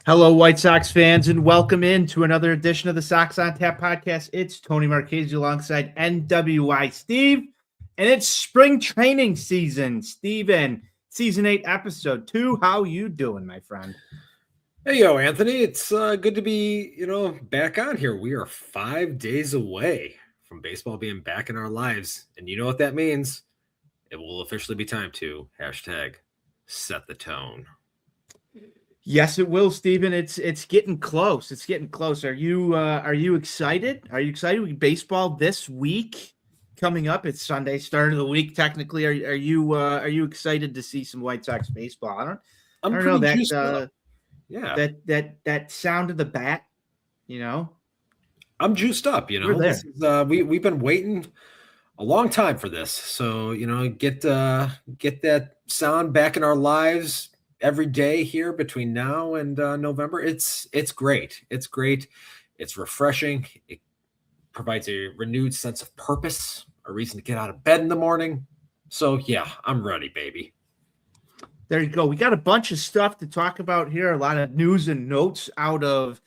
Hello, White Sox fans, and welcome in to another edition of the Sox On Tap podcast. It's Tony Marchese alongside NWI Steve, and it's spring training season. Steven, season 8, episode 2. How you doing, my friend? Hey, Anthony. It's good to be, back on here. We are 5 days away from baseball being back in our lives. And you know what that means? It will officially be time to #set the tone. Yes, it will, Steven. It's getting close. It's getting close. Are you excited? Are you excited? Baseball this week coming up. It's Sunday, start of the week. Technically, are you excited to see some White Sox baseball? I don't know that. Yeah, that sound of the bat. I'm juiced up. We're there. This is, we've been waiting a long time for this. So get that sound back in our lives every day here between now and November. It's great. It's great. It's refreshing. It provides a renewed sense of purpose, a reason to get out of bed in the morning. So yeah, I'm ready, baby. There you go. We got a bunch of stuff to talk about here. A lot of news and notes out of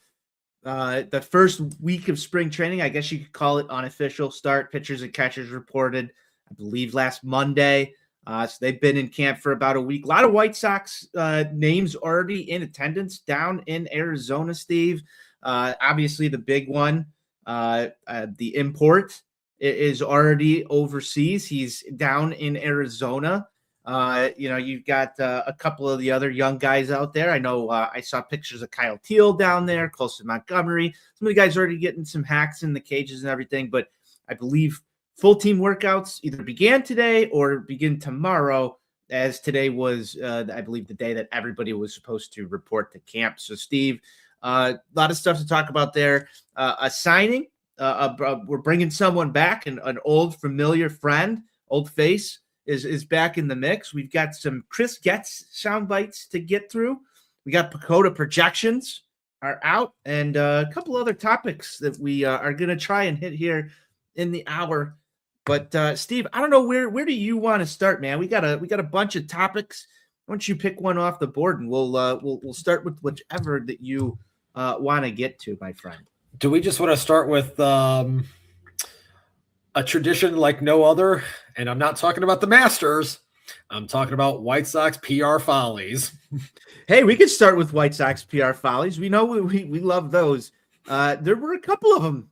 the first week of spring training. I guess you could call it unofficial start. Pitchers and catchers reported, I believe, last Monday. So they've been in camp for about a week. A lot of White Sox names already in attendance down in Arizona, Steve. Obviously, the big one, the import, is already overseas. He's down in Arizona. You've got a couple of the other young guys out there. I know I saw pictures of Kyle Teal down there, close to Montgomery. Some of the guys are already getting some hacks in the cages and everything, but I believe full team workouts either began today or begin tomorrow, as today was, I believe, the day that everybody was supposed to report to camp. So, Steve, a lot of stuff to talk about there. A signing, we're bringing someone back, an old familiar friend, old face is back in the mix. We've got some Chris Getz sound bites to get through. We got Pacoda projections are out, and a couple other topics that we are going to try and hit here in the hour. But Steve, I don't know where do you want to start, man? We got a bunch of topics. Why don't you pick one off the board, and we'll start with whichever that you want to get to, my friend. Do we just want to start with a tradition like no other? And I'm not talking about the Masters. I'm talking about White Sox PR follies. Hey, we could start with White Sox PR follies. We know we love those. There were a couple of them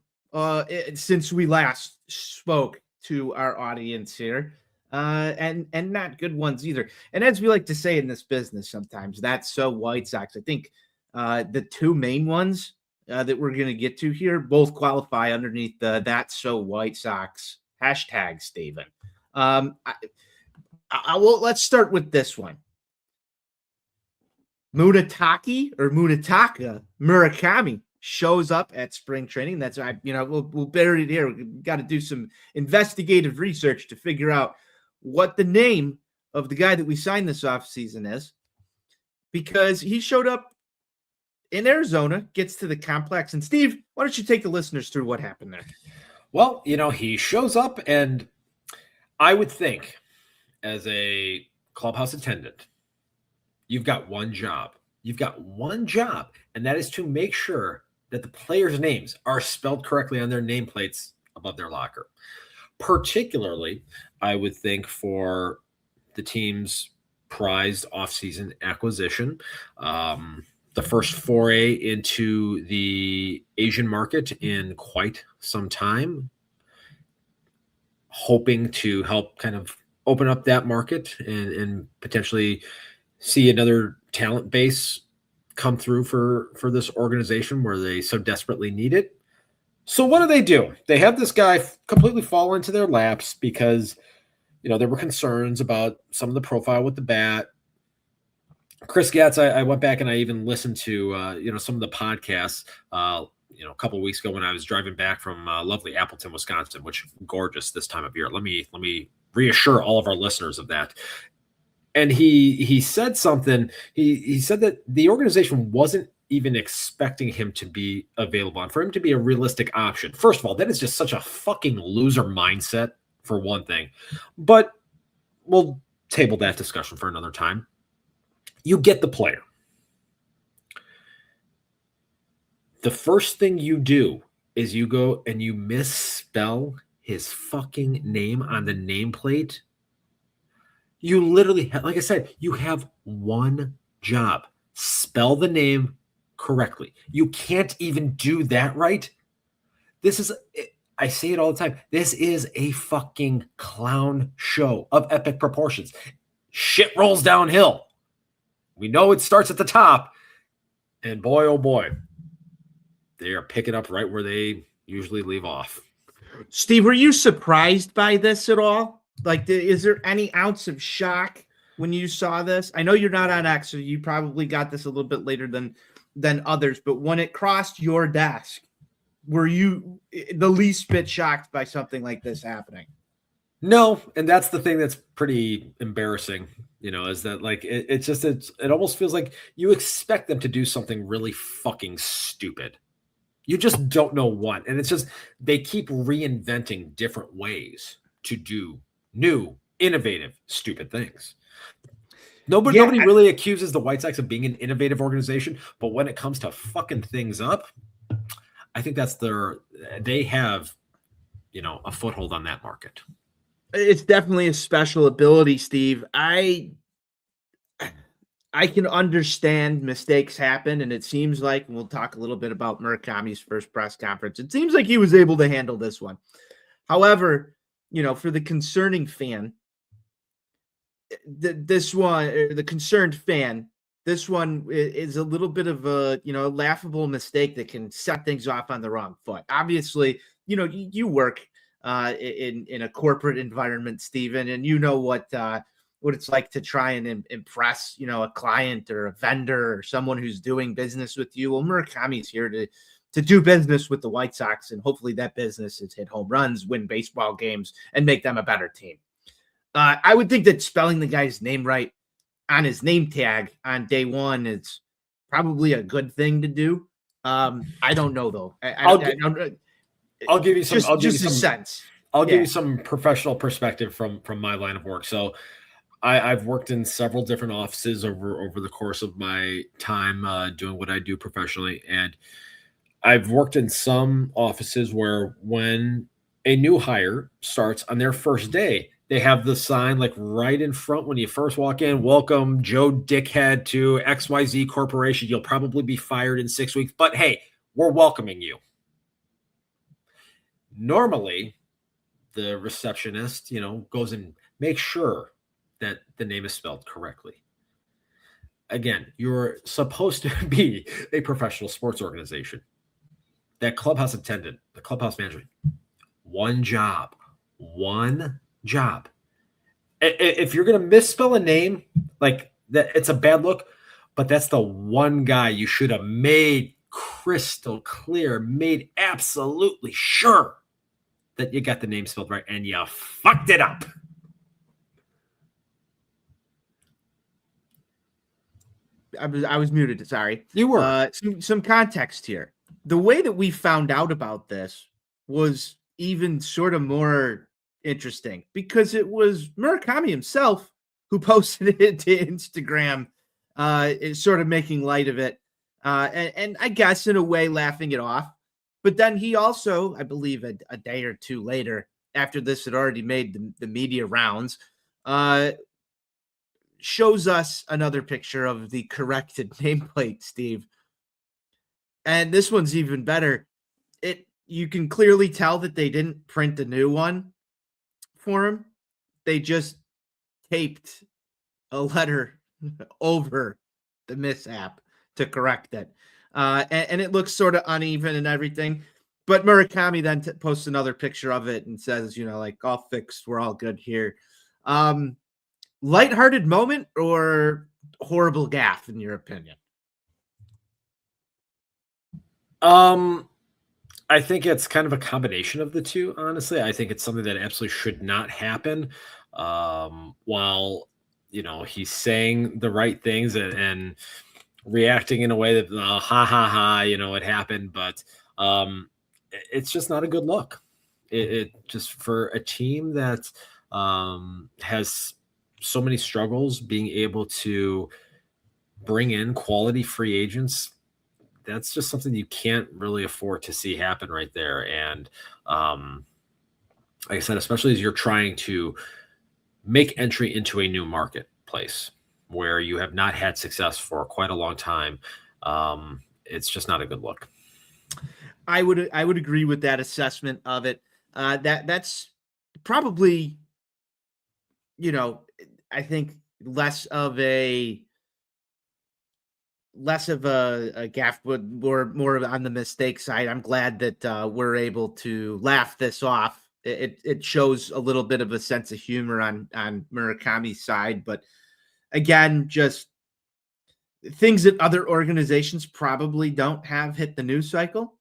since we last spoke to our audience here, and not good ones either. And as we like to say in this business, sometimes that's so White Sox. I think the two main ones that we're going to get to here both qualify underneath the "That's So White Sox" hashtag, Steven. Let's start with this one. Munetaka Murakami shows up at spring training. That's we'll bury it here. We've got to do some investigative research to figure out what the name of the guy that we signed this offseason is, because he showed up in Arizona, gets to the complex. And Steve, why don't you take the listeners through what happened there? Well, he shows up, and I would think as a clubhouse attendant, you've got one job. You've got one job, and that is to make sure that the players' names are spelled correctly on their nameplates above their locker. Particularly, I would think for the team's prized offseason acquisition, the first foray into the Asian market in quite some time, hoping to help kind of open up that market and potentially see another talent base come through for this organization where they so desperately need it. So what do? They have this guy completely fall into their laps because, there were concerns about some of the profile with the bat. Chris Getz, I went back and I even listened to, some of the podcasts, a couple of weeks ago when I was driving back from lovely Appleton, Wisconsin, which is gorgeous this time of year. Let me reassure all of our listeners of that. And he said something. He said that the organization wasn't even expecting him to be available and for him to be a realistic option. First of all, that is just such a fucking loser mindset, for one thing. But we'll table that discussion for another time. You get the player. The first thing you do is you go and you misspell his fucking name on the nameplate. You literally have, like I said, you have one job. Spell the name correctly. You can't even do that right. This is, I say it all the time. This is a fucking clown show of epic proportions. Shit rolls downhill. We know it starts at the top. And boy, oh boy, they are picking up right where they usually leave off. Steve, were you surprised by this at all? Like, is there any ounce of shock when you saw this? I know you're not on X, so you probably got this a little bit later than others, but when it crossed your desk, were you the least bit shocked by something like this happening? No, and that's the thing that's pretty embarrassing, is that like it almost feels like you expect them to do something really fucking stupid. You just don't know what. And it's just they keep reinventing different ways to do new, innovative, stupid things. Nobody really accuses the White Sox of being an innovative organization, but when it comes to fucking things up, I think they have, a foothold on that market. It's definitely a special ability, Steve. I can understand mistakes happen, and it seems like, and we'll talk a little bit about Murakami's first press conference, it seems like he was able to handle this one. However, for the concerning fan, the concerned fan, this one is a little bit of a, laughable mistake that can set things off on the wrong foot. Obviously, you work in a corporate environment, Stephen, and you know what it's like to try and impress, a client or a vendor or someone who's doing business with you. Well, Murakami's here to do business with the White Sox, and hopefully that business is hit home runs, win baseball games, and make them a better team. I would think that spelling the guy's name right on his name tag on day one is probably a good thing to do. I don't know though. I'll give you some. Sense. I'll give you some professional perspective from my line of work. So, I've worked in several different offices over the course of my time doing what I do professionally, and I've worked in some offices where when a new hire starts on their first day, they have the sign like right in front when you first walk in. Welcome, Joe Dickhead, to XYZ Corporation. You'll probably be fired in 6 weeks, but hey, we're welcoming you. Normally, the receptionist, goes and makes sure that the name is spelled correctly. Again, you're supposed to be a professional sports organization. That clubhouse attendant, the clubhouse management, one job. If you're going to misspell a name, like that, it's a bad look, but that's the one guy you should have made crystal clear, made absolutely sure that you got the name spelled right, and you fucked it up. I was muted. Sorry. You were. Some context here. The way that we found out about this was even sort of more interesting because it was Murakami himself who posted it to Instagram, sort of making light of it, and I guess in a way laughing it off. But then he also, I believe, a day or two later, after this had already made the media rounds, shows us another picture of the corrected nameplate, Steve. And this one's even better. You can clearly tell that they didn't print a new one for him. They just taped a letter over the mishap to correct it. And it looks sort of uneven and everything. But Murakami then posts another picture of it and says, like, all fixed. We're all good here. Lighthearted moment or horrible gaffe, in your opinion? I think it's kind of a combination of the two, honestly. I think it's something that absolutely should not happen. While, he's saying the right things and reacting in a way that, ha, ha, ha, it happened. But it's just not a good look. It just for a team that has so many struggles being able to bring in quality free agents that's just something you can't really afford to see happen right there. And like I said, especially as you're trying to make entry into a new marketplace where you have not had success for quite a long time, it's just not a good look. I would agree with that assessment of it. That's probably, you know, I think less of a gaff, but more on the mistake side. I'm glad that we're able to laugh this off. It shows a little bit of a sense of humor on Murakami's side, but again, just things that other organizations probably don't have hit the news cycle.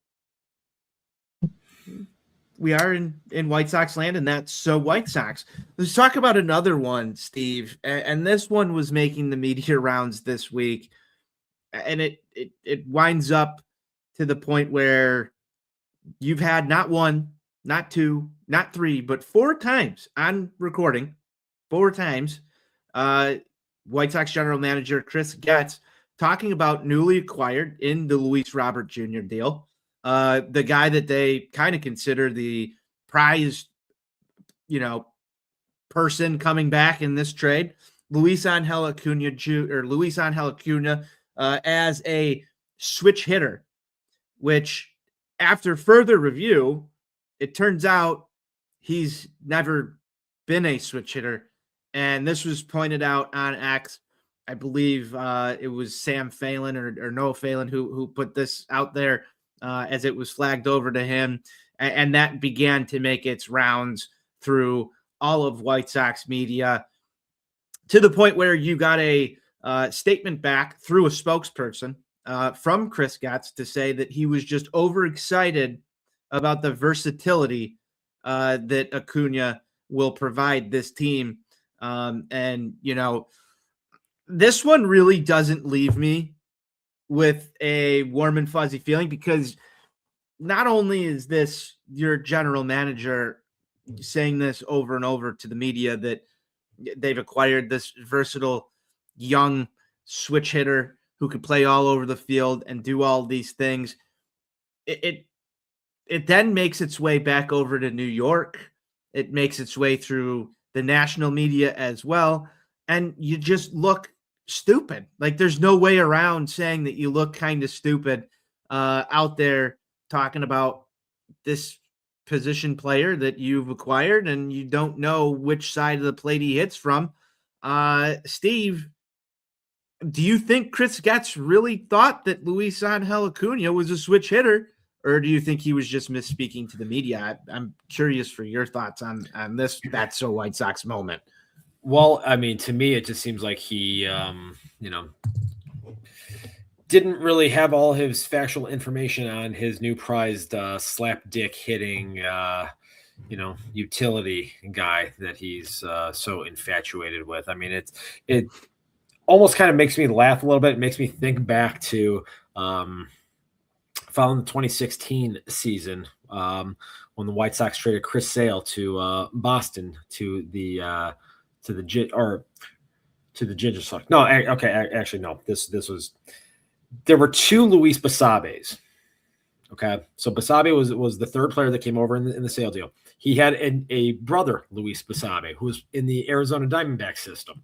We are in White Sox land, and that's so White Sox. Let's talk about another one, Steve. And this one was making the media rounds this week, and it winds up to the point where you've had not one, not two, not three, but 4 times on recording, 4 times, White Sox general manager Chris Getz talking about newly acquired in the Luis Robert Jr. deal. The guy that they kind of consider the prized, person coming back in this trade, Luis Angel Acuna as a switch hitter, which after further review, it turns out he's never been a switch hitter. And this was pointed out on X. I believe it was Sam Phelan or Noah Phelan who put this out there as it was flagged over to him. And that began to make its rounds through all of White Sox media to the point where you got a statement back through a spokesperson from Chris Getz to say that he was just overexcited about the versatility that Acuna will provide this team. And, this one really doesn't leave me with a warm and fuzzy feeling, because not only is this your general manager saying this over and over to the media that they've acquired this versatile young switch hitter who could play all over the field and do all these things. It then makes its way back over to New York. It makes its way through the national media as well. And you just look stupid. Like, there's no way around saying that you look kind of stupid out there talking about this position player that you've acquired and you don't know which side of the plate he hits from. Steve, do you think Chris Getz really thought that Luis Angel Acuna was a switch hitter, or do you think he was just misspeaking to the media? I'm curious for your thoughts on this That's So White Sox moment. Well, I mean, to me, it just seems like he, didn't really have all his factual information on his new prized slap dick hitting, utility guy that he's so infatuated with. I mean, it almost kind of makes me laugh a little bit. It makes me think back to following the 2016 season when the White Sox traded Chris Sale to Boston to the Ginger Sox. No, okay, actually no. This was. There were 2 Luis Basabes. Okay, so Basabe was the third player that came over in the Sale deal. He had a brother, Luis Basabe, who was in the Arizona Diamondback system.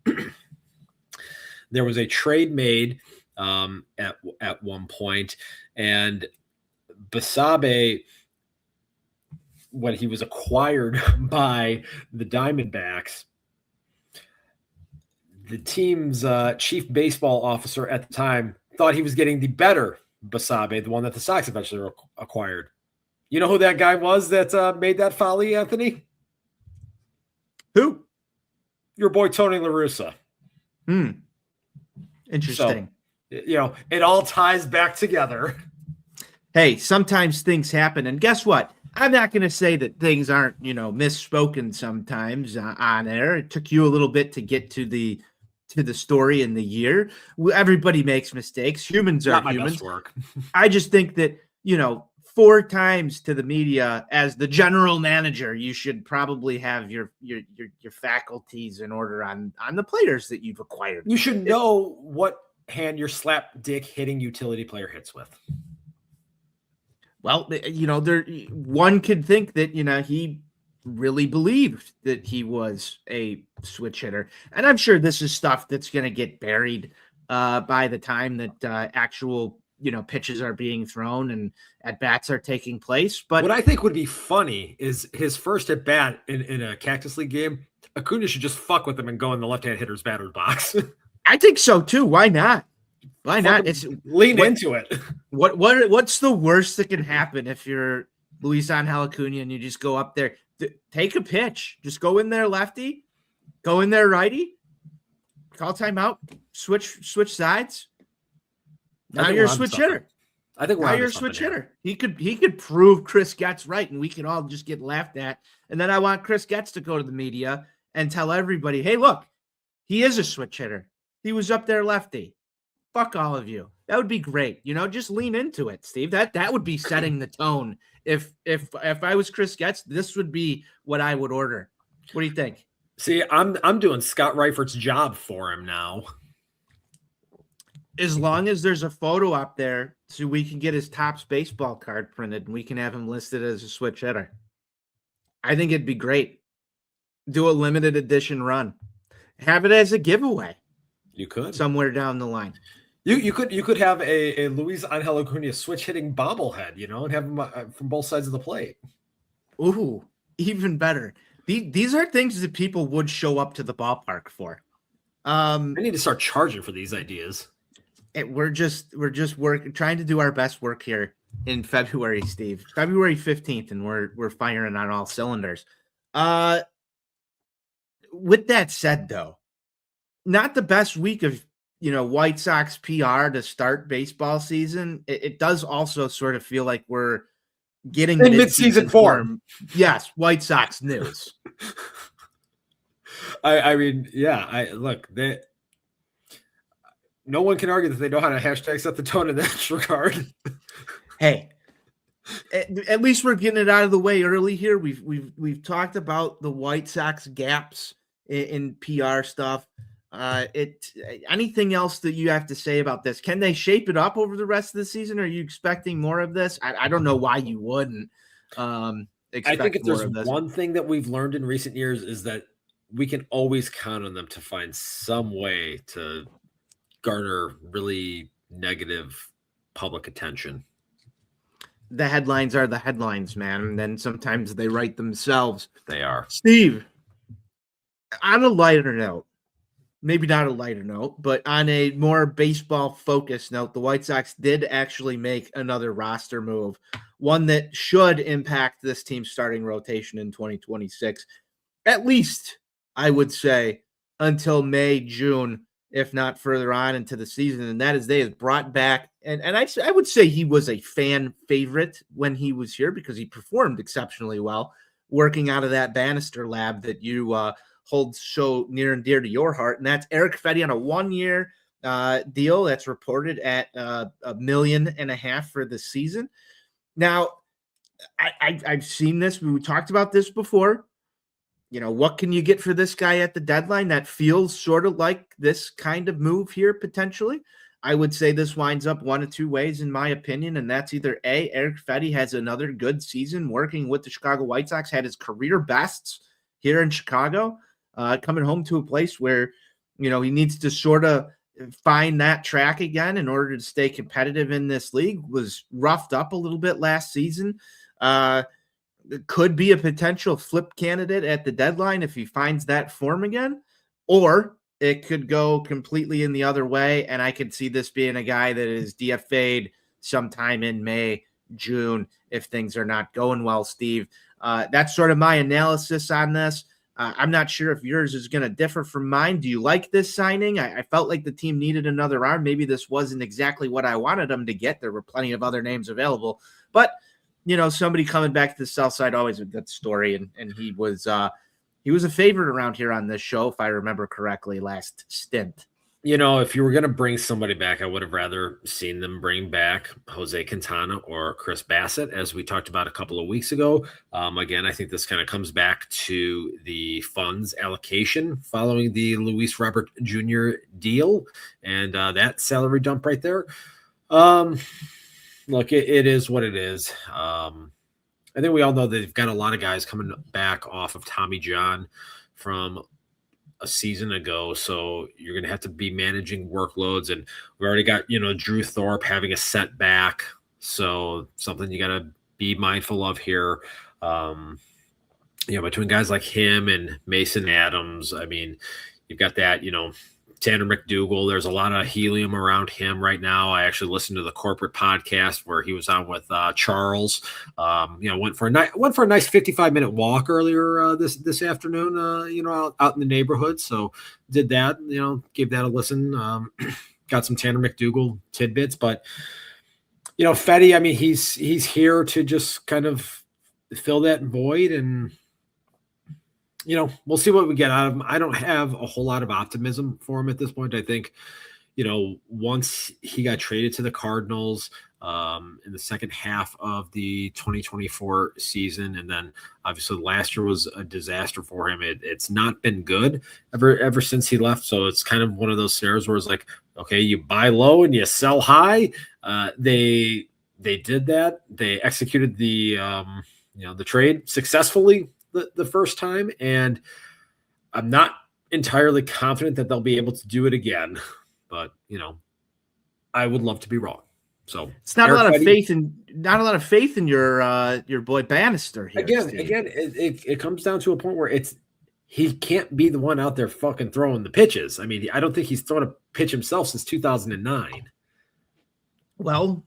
There was a trade made at one point, and Basabe, when he was acquired by the Diamondbacks, the team's chief baseball officer at the time thought he was getting the better Basabe, the one that the Sox eventually acquired. You know who that guy was that made that folly, Anthony? Who? Your boy Tony La Russa. Interesting. So, it all ties back together. Hey, sometimes things happen, and guess what? I'm not going to say that things aren't, misspoken sometimes on air. It took you a little bit to get to the story in the year. Everybody makes mistakes. Humans are humans. I just think that, 4 times to the media as the general manager, you should probably have your faculties in order on the players that you've acquired. You should know what hand your slap dick hitting utility player hits with. Well, there one could think that he really believed that he was a switch hitter, and I'm sure this is stuff that's going to get buried by the time that actual pitches are being thrown and at bats are taking place. But What I think would be funny is his first at bat in a Cactus League game. Acuna should just fuck with him and go in the left-hand hitter's batter's box. I think so too. Why not? Why not? It's lean into it. What's the worst that can happen if you're Luis Angel Acuna and you just go up there, take a pitch, just go in there lefty, go in there righty, call timeout, switch sides. Now you're a switch hitter. I think now you're a switch hitter. He could prove Chris Getz right, and we can all just get laughed at. And then I want Chris Getz to go to the media and tell everybody, hey, look, he is a switch hitter. He was up there lefty. Fuck all of you. That would be great. Just lean into it, Steve. That would be setting the tone. If I was Chris Getz, this would be what I would order. What do you think? See, I'm doing Scott Reifert's job for him now. As long as there's a photo up there so we can get his Topps baseball card printed and we can have him listed as a switch hitter. I think it'd be great. Do a limited edition run. Have it as a giveaway. You could. Somewhere down the line. You could have a Luis Angel Acuna switch hitting bobblehead, and have him from both sides of the plate. Ooh, even better. These are things that people would show up to the ballpark for. I need to start charging for these ideas. We're just trying to do our best work here in February, Steve. February 15th, and we're firing on all cylinders. With that said, though, not the best week of White Sox PR to start baseball season. It does also sort of feel like we're getting in mid-season form. Yes, White Sox news. I mean, yeah. No one can argue that they know how to hashtag set the tone in that regard. Hey, at least we're getting it out of the way early here. We've talked about the White Sox gaps in PR stuff. Anything else that you have to say about this? Can they shape it up over the rest of the season? Are you expecting more of this? I don't know why you wouldn't. I think if there's one thing that we've learned in recent years is that we can always count on them to find some way to garner really negative public attention. The headlines are the headlines, man. And then sometimes they write themselves. They are. Steve, on a lighter note, maybe not a lighter note, but on a more baseball focused note, the White Sox did actually make another roster move, one that should impact this team's starting rotation in 2026, at least I would say until May, June, if not further on into the season. And that is they have brought back, and I would say he was a fan favorite when he was here because he performed exceptionally well working out of that Bannister lab that you hold so near and dear to your heart. And that's Eric Fedde on a 1-year deal that's reported at $1.5 million for the season. Now, I've seen this. We talked about this before. What can you get for this guy at the deadline? That feels sort of like this kind of move here, potentially. I would say this winds up one of two ways, in my opinion, and that's either A, Eric Fedde has another good season working with the Chicago White Sox, had his career bests here in Chicago, coming home to a place where, he needs to sort of find that track again in order to stay competitive in this league, was roughed up a little bit last season. Could be a potential flip candidate at the deadline if he finds that form again, or it could go completely in the other way. And I could see this being a guy that is DFA'd sometime in May, June, if things are not going well, Steve. That's sort of my analysis on this. I'm not sure if yours is going to differ from mine. Do you like this signing? I felt like the team needed another arm. Maybe this wasn't exactly what I wanted them to get. There were plenty of other names available, but somebody coming back to the South Side, always a good story. And he was a favorite around here on this show, if I remember correctly, last stint. If you were going to bring somebody back, I would have rather seen them bring back Jose Quintana or Chris Bassett, as we talked about a couple of weeks ago. Again, I think this kind of comes back to the funds allocation following the Luis Robert Jr. deal and that salary dump right there. look, it is what it is. I think we all know they've got a lot of guys coming back off of Tommy John from a season ago. So you're going to have to be managing workloads. And we already got, Drew Thorpe having a setback. So something you got to be mindful of here. Between guys like him and Mason Adams, I mean, you've got that, Tanner McDougal. There's a lot of helium around him right now. I actually listened to the corporate podcast where he was on with Charles. Went for a nice 55-minute walk earlier this afternoon. Out in the neighborhood. So did that. Gave that a listen. Got some Tanner McDougal tidbits, but Fetty. I mean, he's here to just kind of fill that void and. We'll see what we get out of him. I don't have a whole lot of optimism for him at this point. I think, once he got traded to the Cardinals in the second half of the 2024 season, and then obviously last year was a disaster for him. It's not been good ever since he left. So it's kind of one of those scenarios where it's like, okay, you buy low and you sell high. They did that. They executed the trade successfully the first time, and I'm not entirely confident that they'll be able to do it again, but I would love to be wrong. So it's not a lot of faith in your boy Bannister here. Again, it comes down to a point where he can't be the one out there fucking throwing the pitches. I mean, I don't think he's thrown a pitch himself since 2009. Well,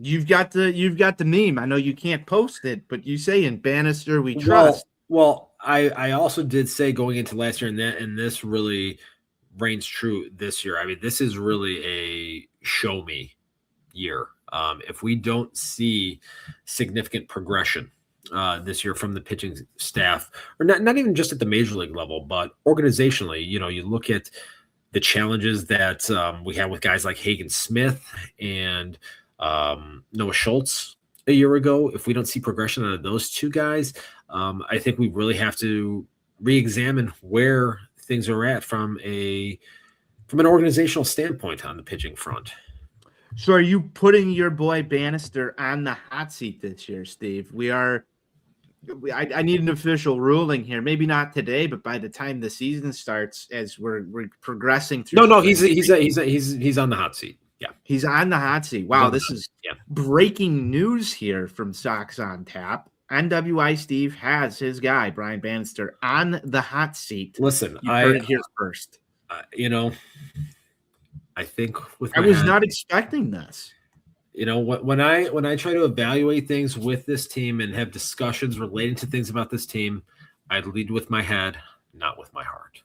you've got the meme. I know you can't post it, but you say in Bannister we trust. Well, I also did say going into last year, and this really reigns true this year. I mean, this is really a show me year. If we don't see significant progression this year from the pitching staff, or not even just at the major league level, but organizationally, you look at the challenges that we have with guys like Hagen Smith and Noah Schultz a year ago. If we don't see progression out of those two guys, I think we really have to re-examine where things are at from an organizational standpoint on the pitching front. So are you putting your boy Bannister on the hot seat this year, Steve? I need an official ruling here. Maybe not today, but by the time the season starts, as we're progressing through. No, he's on the hot seat. Yeah, he's on the hot seat. Wow, this is breaking news here from Sox on Tap. NWI Steve has his guy Brian Bannister on the hot seat. Listen, you heard it here first. I think I was not expecting this. When I try to evaluate things with this team and have discussions relating to things about this team, I lead with my head, not with my heart.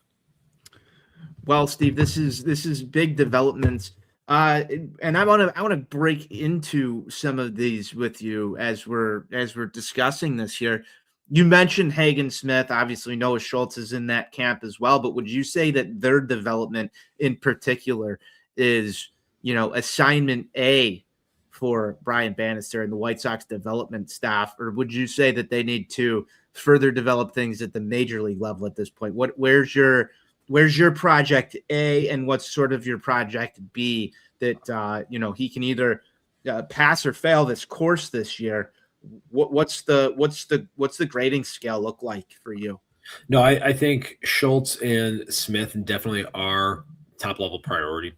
Well, Steve, this is big developments. And I want to break into some of these with you as we're discussing this here. You mentioned Hagen Smith. Obviously, Noah Schultz is in that camp as well. But would you say that their development in particular is, assignment A for Brian Bannister and the White Sox development staff, or would you say that they need to further develop things at the major league level at this point? Where's your project A, and what's sort of your project B that he can either pass or fail this course this year? What's the grading scale look like for you? No, I think Schultz and Smith definitely are top level priority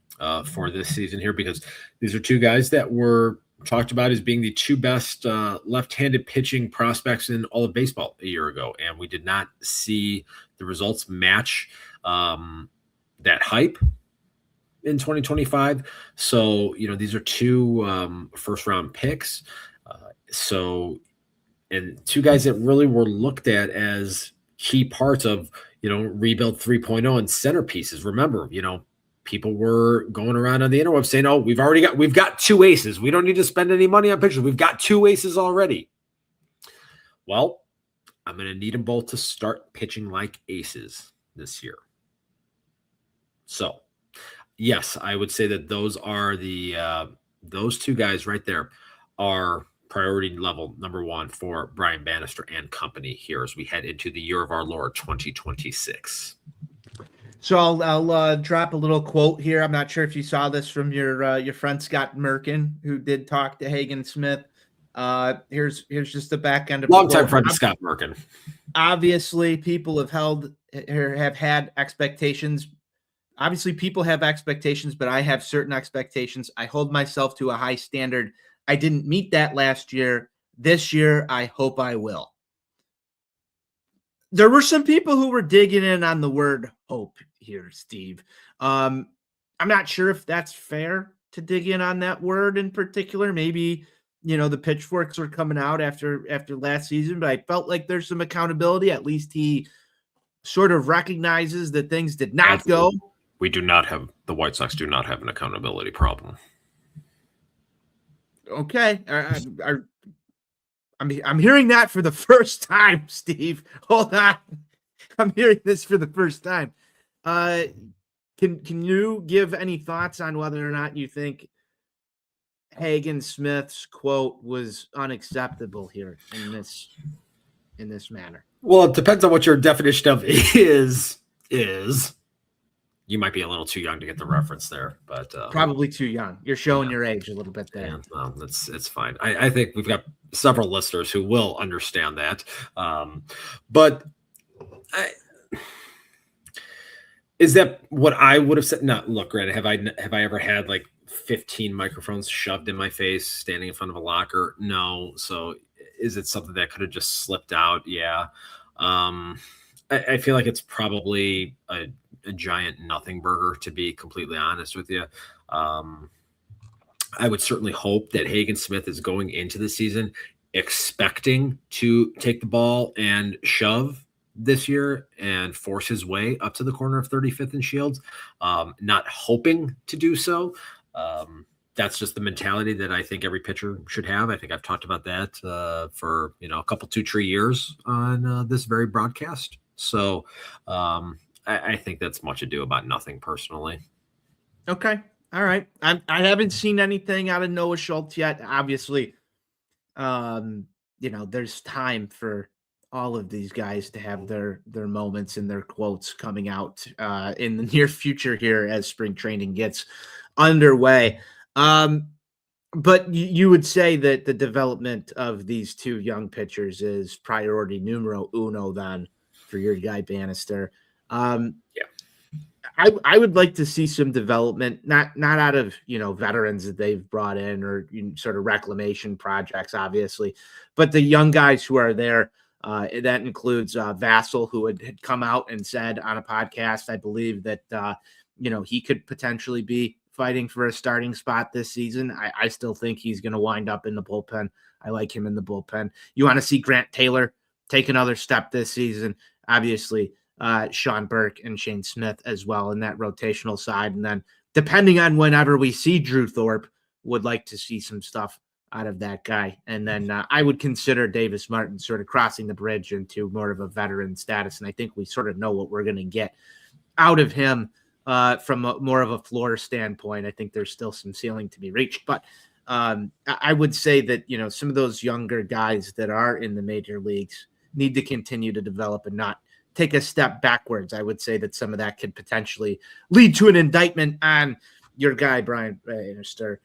for this season here, because these are two guys that were talked about as being the two best left-handed pitching prospects in all of baseball a year ago, and we did not see the results match that hype in 2025. So, these are two first-round picks. And two guys that really were looked at as key parts of, Rebuild 3.0 and centerpieces. Remember, people were going around on the interweb saying, "Oh, we've got two aces. We don't need to spend any money on pitchers. We've got two aces already." Well, I'm going to need them both to start pitching like aces this year. So, yes, I would say that those are those two guys right there are priority level number one for Brian Bannister and company here as we head into the year of our Lord 2026. So I'll drop a little quote here. I'm not sure if you saw this from your friend Scott Merkin, who did talk to Hagen Smith. Here's just the back end of the Longtime quote. friend Scott Merkin. Obviously, people have held or have had expectations. Obviously, people have expectations, but I have certain expectations. I hold myself to a high standard. I didn't meet that last year. This year, I hope I will. There were some people who were digging in on the word hope here, Steve. I'm not sure if that's fair to dig in on that word in particular. Maybe, the pitchforks were coming out after last season, but I felt like there's some accountability. At least he sort of recognizes that things did not Absolutely. go. The White Sox do not have an accountability problem. Okay. I'm hearing that for the first time, Steve. Hold on. I'm hearing this for the first time. Can you give any thoughts on whether or not you think Hagen Smith's quote was unacceptable here in this manner? Well, it depends on what your definition of is. You might be a little too young to get the reference there, but Probably too young. You're showing your age a little bit there. Yeah, no, it's fine. I think we've got several listeners who will understand that. But is that what I would have said? No, look, granted, have I ever had like 15 microphones shoved in my face standing in front of a locker? No. So is it something that could have just slipped out? Yeah. I feel like it's probably a giant nothing burger, to be completely honest with you. I would certainly hope that Hagen Smith is going into the season expecting to take the ball and shove this year and force his way up to the corner of 35th and Shields, not hoping to do so. That's just the mentality that I think every pitcher should have. I think I've talked about that for a couple 2-3 years on this very broadcast. So I think that's much ado about nothing personally. Okay. All right. I haven't seen anything out of Noah Schultz yet. Obviously, there's time for all of these guys to have their moments and their quotes coming out in the near future here as spring training gets underway. But you would say that the development of these two young pitchers is priority numero uno then for your guy Bannister. Yeah. I would like to see some development, not out of veterans that they've brought in or sort of reclamation projects, obviously, but the young guys who are there. That includes Vassell, who had come out and said on a podcast, I believe that he could potentially be fighting for a starting spot this season. I still think he's going to wind up in the bullpen. I like him in the bullpen. You want to see Grant Taylor take another step this season, obviously. Sean Burke and Shane Smith as well in that rotational side. And then depending on whenever we see Drew Thorpe, would like to see some stuff out of that guy. And then I would consider Davis Martin sort of crossing the bridge into more of a veteran status. And I think we sort of know what we're going to get out of him from more of a floor standpoint. I think there's still some ceiling to be reached, but I would say that, some of those younger guys that are in the major leagues need to continue to develop and not take a step backwards. I would say that some of that could potentially lead to an indictment on your guy, Brian Bannister,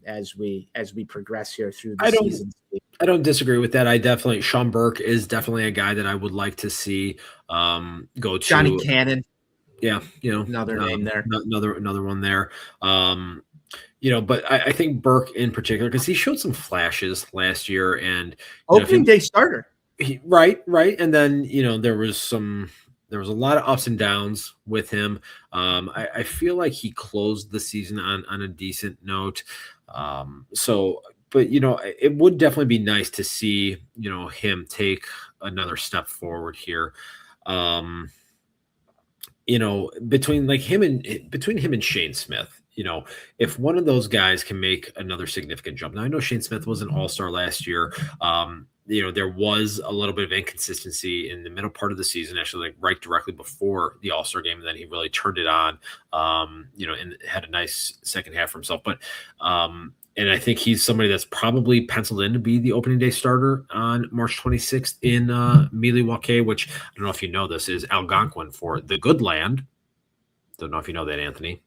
as we progress here through the season. I don't disagree with that. Sean Burke is definitely a guy that I would like to see go to. Johnny Cannon. Yeah. Another name there. Another one there. But I think Burke in particular, because he showed some flashes last year and opening day starter. Right. And then, there was a lot of ups and downs with him. I feel like he closed the season on a decent note. But it would definitely be nice to see, him take another step forward here. Between him and Shane Smith, if one of those guys can make another significant jump. Now I know Shane Smith was an all-star last year. There was a little bit of inconsistency in the middle part of the season, actually right directly before the All-Star game. And then he really turned it on, and had a nice second half for himself. But, and I think he's somebody that's probably penciled in to be the opening day starter on March 26th in Milwaukee, which I don't know if you know this is Algonquin for the good land. Don't know if you know that, Anthony.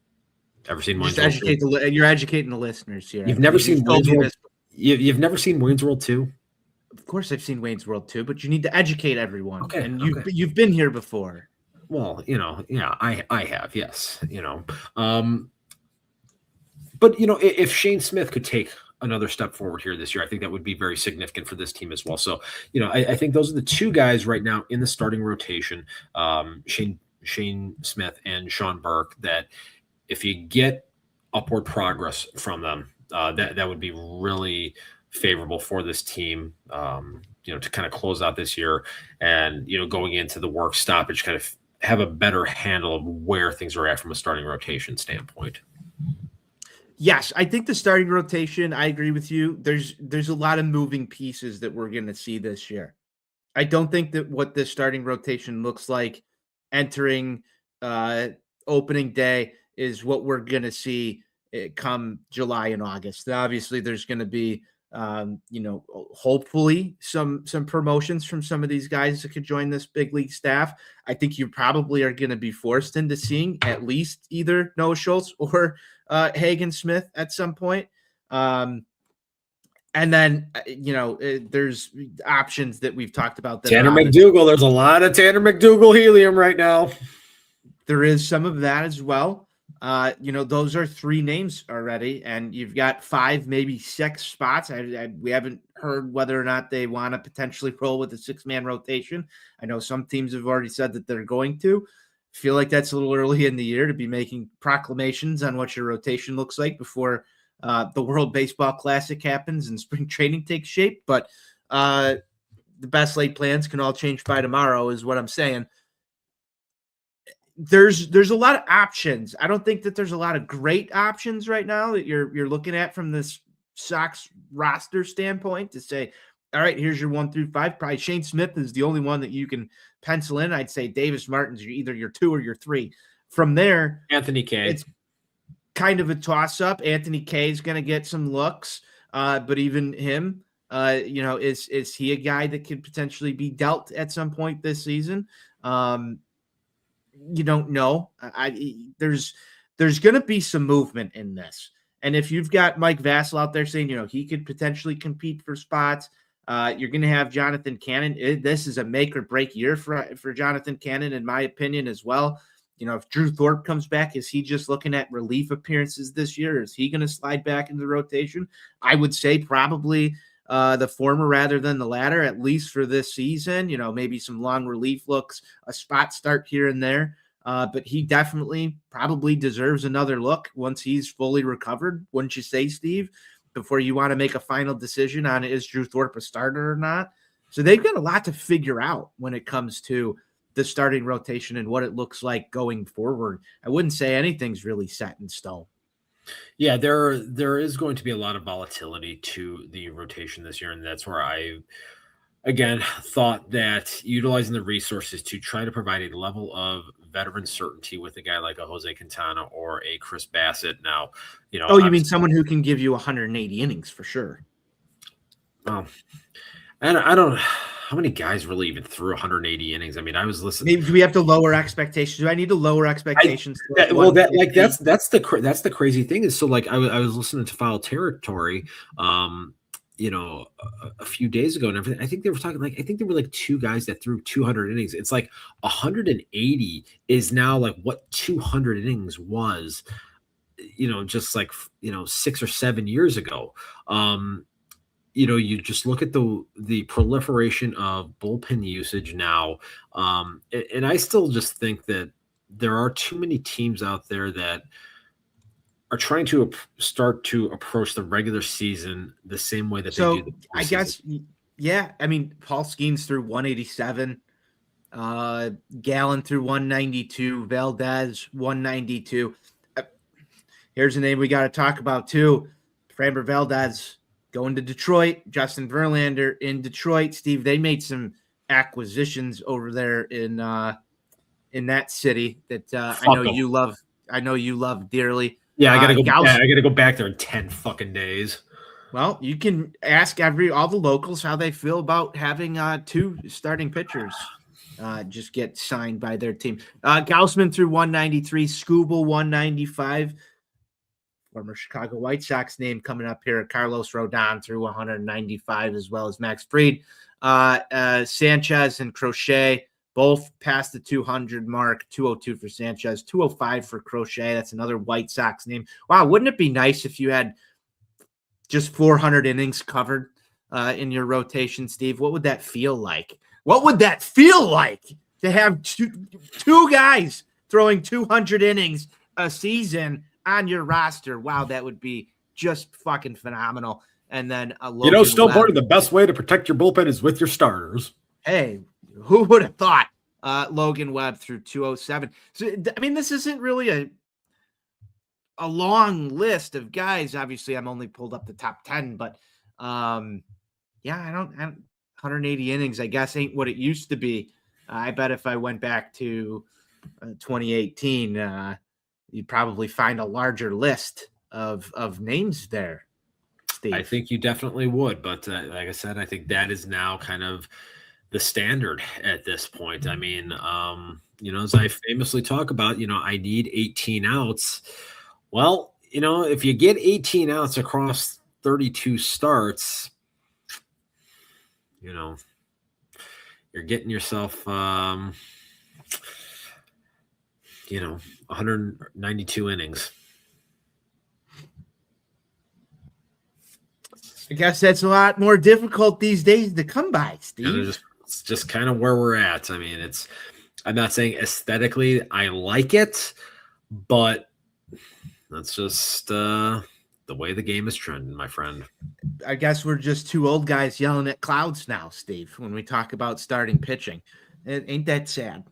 Ever seen Wayne's Just World 2? you're educating the listeners here. You've never seen told Wayne's me World. this. You've never seen Wayne's World 2? Of course, I've seen Wayne's World 2, but you need to educate everyone. Okay, And okay. you've been here before. Well, yeah, I have, yes, but if Shane Smith could take another step forward here this year, I think that would be very significant for this team as well. So, I think those are the two guys right now in the starting rotation, Shane Smith and Sean Burke, that if you get upward progress from them, that would be really favorable for this team, to kind of close out this year and, going into the work stoppage, kind of have a better handle of where things are at from a starting rotation standpoint. Yes, I think the starting rotation, I agree with you. There's a lot of moving pieces that we're going to see this year. I don't think that what this starting rotation looks like entering opening day is what we're going to see come July and August. Obviously, there's going to be hopefully some promotions from some of these guys that could join this big league staff. I think you probably are going to be forced into seeing at least either Noah Schultz or Hagen Smith at some point. And then, there's options that we've talked about. That Tanner McDougal. There's a lot of Tanner McDougal helium right now. There is some of that as well. Those are 3 names already, and you've got 5, maybe 6 spots. We haven't heard whether or not they want to potentially roll with a 6-man rotation. I know some teams have already said that they're going to. Feel like that's a little early in the year to be making proclamations on what your rotation looks like before the World Baseball Classic happens and spring training takes shape. But the best laid plans can all change by tomorrow is what I'm saying. There's a lot of options. I don't think that there's a lot of great options right now that you're looking at from this Sox roster standpoint to say, all right, here's your 1 through 5. Probably Shane Smith is the only one that you can pencil in. I'd say Davis Martin's either your 2 or your 3. From there, Anthony Kay. It's kind of a toss-up. Anthony Kay is going to get some looks, but even him, is he a guy that could potentially be dealt at some point this season? You don't know. There's going to be some movement in this. And if you've got Mike Vassell out there saying, he could potentially compete for spots, you're going to have Jonathan Cannon. This is a make or break year for Jonathan Cannon, in my opinion, as well. If Drew Thorpe comes back, is he just looking at relief appearances this year? Or is he going to slide back into the rotation? I would say probably the former rather than the latter, at least for this season. Maybe some long relief looks, a spot start here and there. But he definitely probably deserves another look once he's fully recovered, wouldn't you say, Steve, before you want to make a final decision on is Drew Thorpe a starter or not? So they've got a lot to figure out when it comes to the starting rotation and what it looks like going forward. I wouldn't say anything's really set in stone. Yeah, there is going to be a lot of volatility to the rotation this year, and that's where I, again, thought that utilizing the resources to try to provide a level of veteran certainty with a guy like a Jose Quintana or a Chris Bassett. Now, Oh, you mean someone who can give you 180 innings for sure? And I don't know how many guys really even threw 180 innings. I mean, I was listening. Maybe do we have to lower expectations? Do I need to lower expectations? That's the crazy thing is, so like I was listening to Foul Territory, a few days ago and everything. I think they were talking I think there were like 2 guys that threw 200 innings. It's like 180 is now like what 200 innings was, just like, 6 or 7 years ago. You just look at the proliferation of bullpen usage now. And I still just think that there are too many teams out there that are trying to start to approach the regular season the same way that they do the postseason. I guess, yeah. I mean, Paul Skeens threw 187, Gallen threw 192, Valdez 192. Here's a name we got to talk about too. Framber Valdez going to Detroit. Justin Verlander in Detroit. Steve, they made some acquisitions over there in that city that I know you love. I know you love dearly. Yeah, I gotta go. I gotta go back there in 10 fucking days. Well, you can ask all the locals how they feel about having 2 starting pitchers. just get signed by their team. Gaussman threw 193, Skubal 195. Former Chicago White Sox name coming up here. Carlos Rodon threw 195, as well as Max Fried. Sanchez and Crochet both past the 200 mark. 202 for Sanchez, 205 for Crochet. That's another White Sox name. Wow, wouldn't it be nice if you had just 400 innings covered in your rotation, Steve? What would that feel like? What would that feel like to have two guys throwing 200 innings a season on your roster? Wow, that would be just fucking phenomenal. And then still part of the best way to protect your bullpen is with your starters. Hey, who would have thought? Logan Webb through 207. So, I mean, this isn't really a long list of guys. Obviously, I'm only pulled up the top 10, but yeah, I don't 180 innings, I guess, ain't what it used to be. I bet if I went back to 2018, you'd probably find a larger list of names there, Steve. I think you definitely would, but like I said, I think that is now kind of the standard at this point. I mean, as I famously talk about, I need 18 outs. Well, if you get 18 outs across 32 starts, you're getting yourself, 192 innings. I guess that's a lot more difficult these days to come by, Steve. It's just kind of where we're at. I mean, I'm not saying aesthetically I like it, but that's just the way the game is trending, my friend. I guess we're just two old guys yelling at clouds now, Steve, when we talk about starting pitching. Ain't that sad?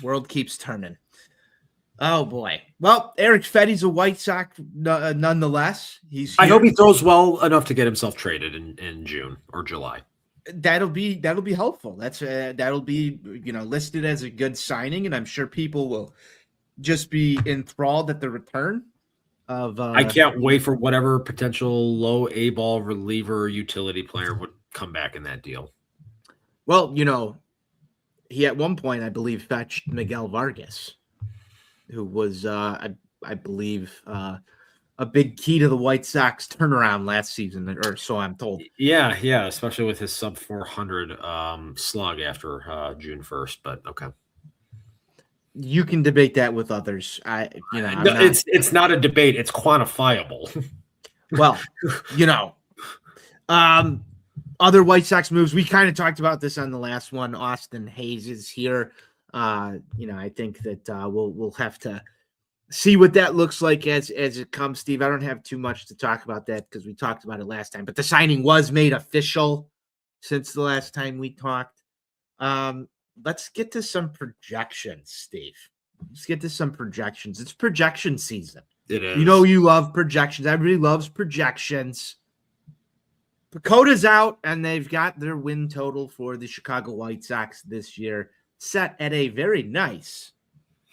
World keeps turning. Oh, boy. Well, Eric Fetty's a White Sox nonetheless. I hope he throws well enough to get himself traded in June or July. That'll be helpful. That'll be listed as a good signing, and I'm sure people will just be enthralled at the return of. I can't wait for whatever potential low A ball reliever utility player would come back in that deal. Well, he at one point, I believe, fetched Miguel Vargas, who was, I believe, a big key to the White Sox turnaround last season, or so I'm told. Yeah, especially with his sub 400 slug after June 1st. But okay, you can debate that with others. It's not a debate; it's quantifiable. Well, other White Sox moves. We kind of talked about this on the last one. Austin Hayes is here. I think that we'll have to see what that looks like as it comes, Steve. I don't have too much to talk about that because we talked about it last time, but the signing was made official since the last time we talked. Let's get to some projections, Steve. Let's get to some projections. It's projection season. It is. You love projections. Everybody loves projections. Pacoda's out, and they've got their win total for the Chicago White Sox this year set at a very nice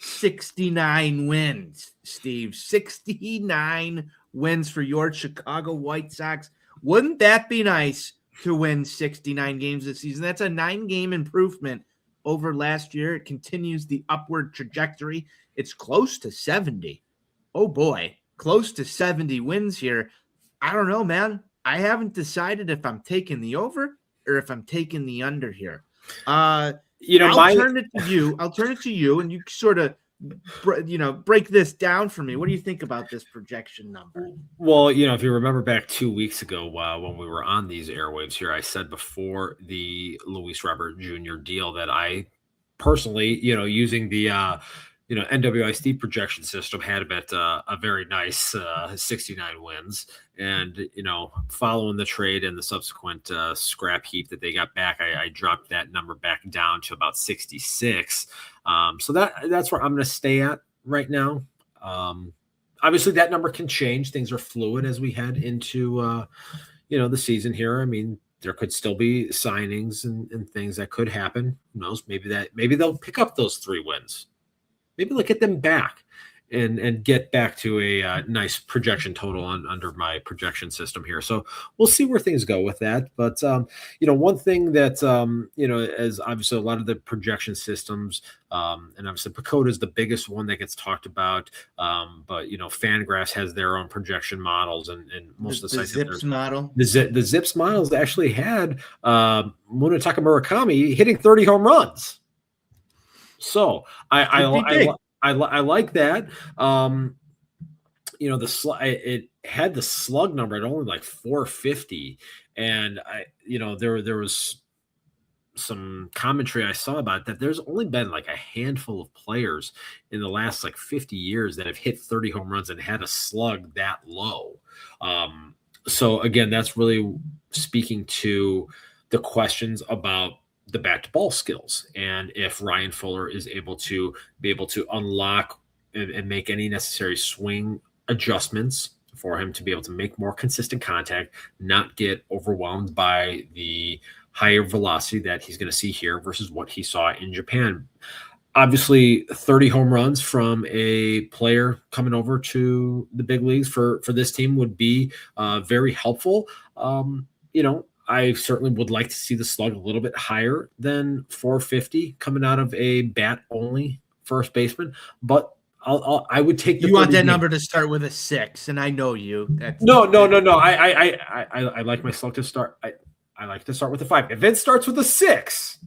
69 wins, Steve. 69 wins for your Chicago White Sox. Wouldn't that be nice to win 69 games this season? That's a 9-game improvement over last year. It continues the upward trajectory. It's close to 70. Oh, boy. Close to 70 wins here. I don't know, man. I haven't decided if I'm taking the over or if I'm taking the under here. I'll turn it to you, and you sort of, break this down for me. What do you think about this projection number? Well, if you remember back 2 weeks ago when we were on these airwaves here, I said before the Luis Robert Jr. deal that I personally, using the NWIC projection system, had him at a very nice 69 wins. And, following the trade and the subsequent scrap heap that they got back, I dropped that number back down to about 66. So that's where I'm going to stay at right now. Obviously, that number can change. Things are fluid as we head into, the season here. I mean, there could still be signings and things that could happen. Who knows? Maybe they'll pick up those 3 wins. Maybe they'll get them back and get back to a nice projection total under my projection system here. So we'll see where things go with that. But one thing that as obviously a lot of the projection systems, and obviously Pacoda is the biggest one that gets talked about. But Fangraphs has their own projection models, and most of the sites Zips model. The Zips models actually had Munetaka Murakami hitting 30 home runs. So I like that. It had the slug number at only like 450, and there was some commentary I saw about that. There's only been like a handful of players in the last like 50 years that have hit 30 home runs and had a slug that low. So again, that's really speaking to the questions about the bat to ball skills, and if Ryan Fuller is able to unlock and make any necessary swing adjustments for him to be able to make more consistent contact, not get overwhelmed by the higher velocity that he's going to see here versus what he saw in Japan. Obviously, 30 home runs from a player coming over to the big leagues for this team would be very helpful. I certainly would like to see the slug a little bit higher than 450 coming out of a bat only first baseman, but I would take you want that number to start with a 6, and I know you. No. I like my slug to start. I like to start with a 5. If it starts with a 6,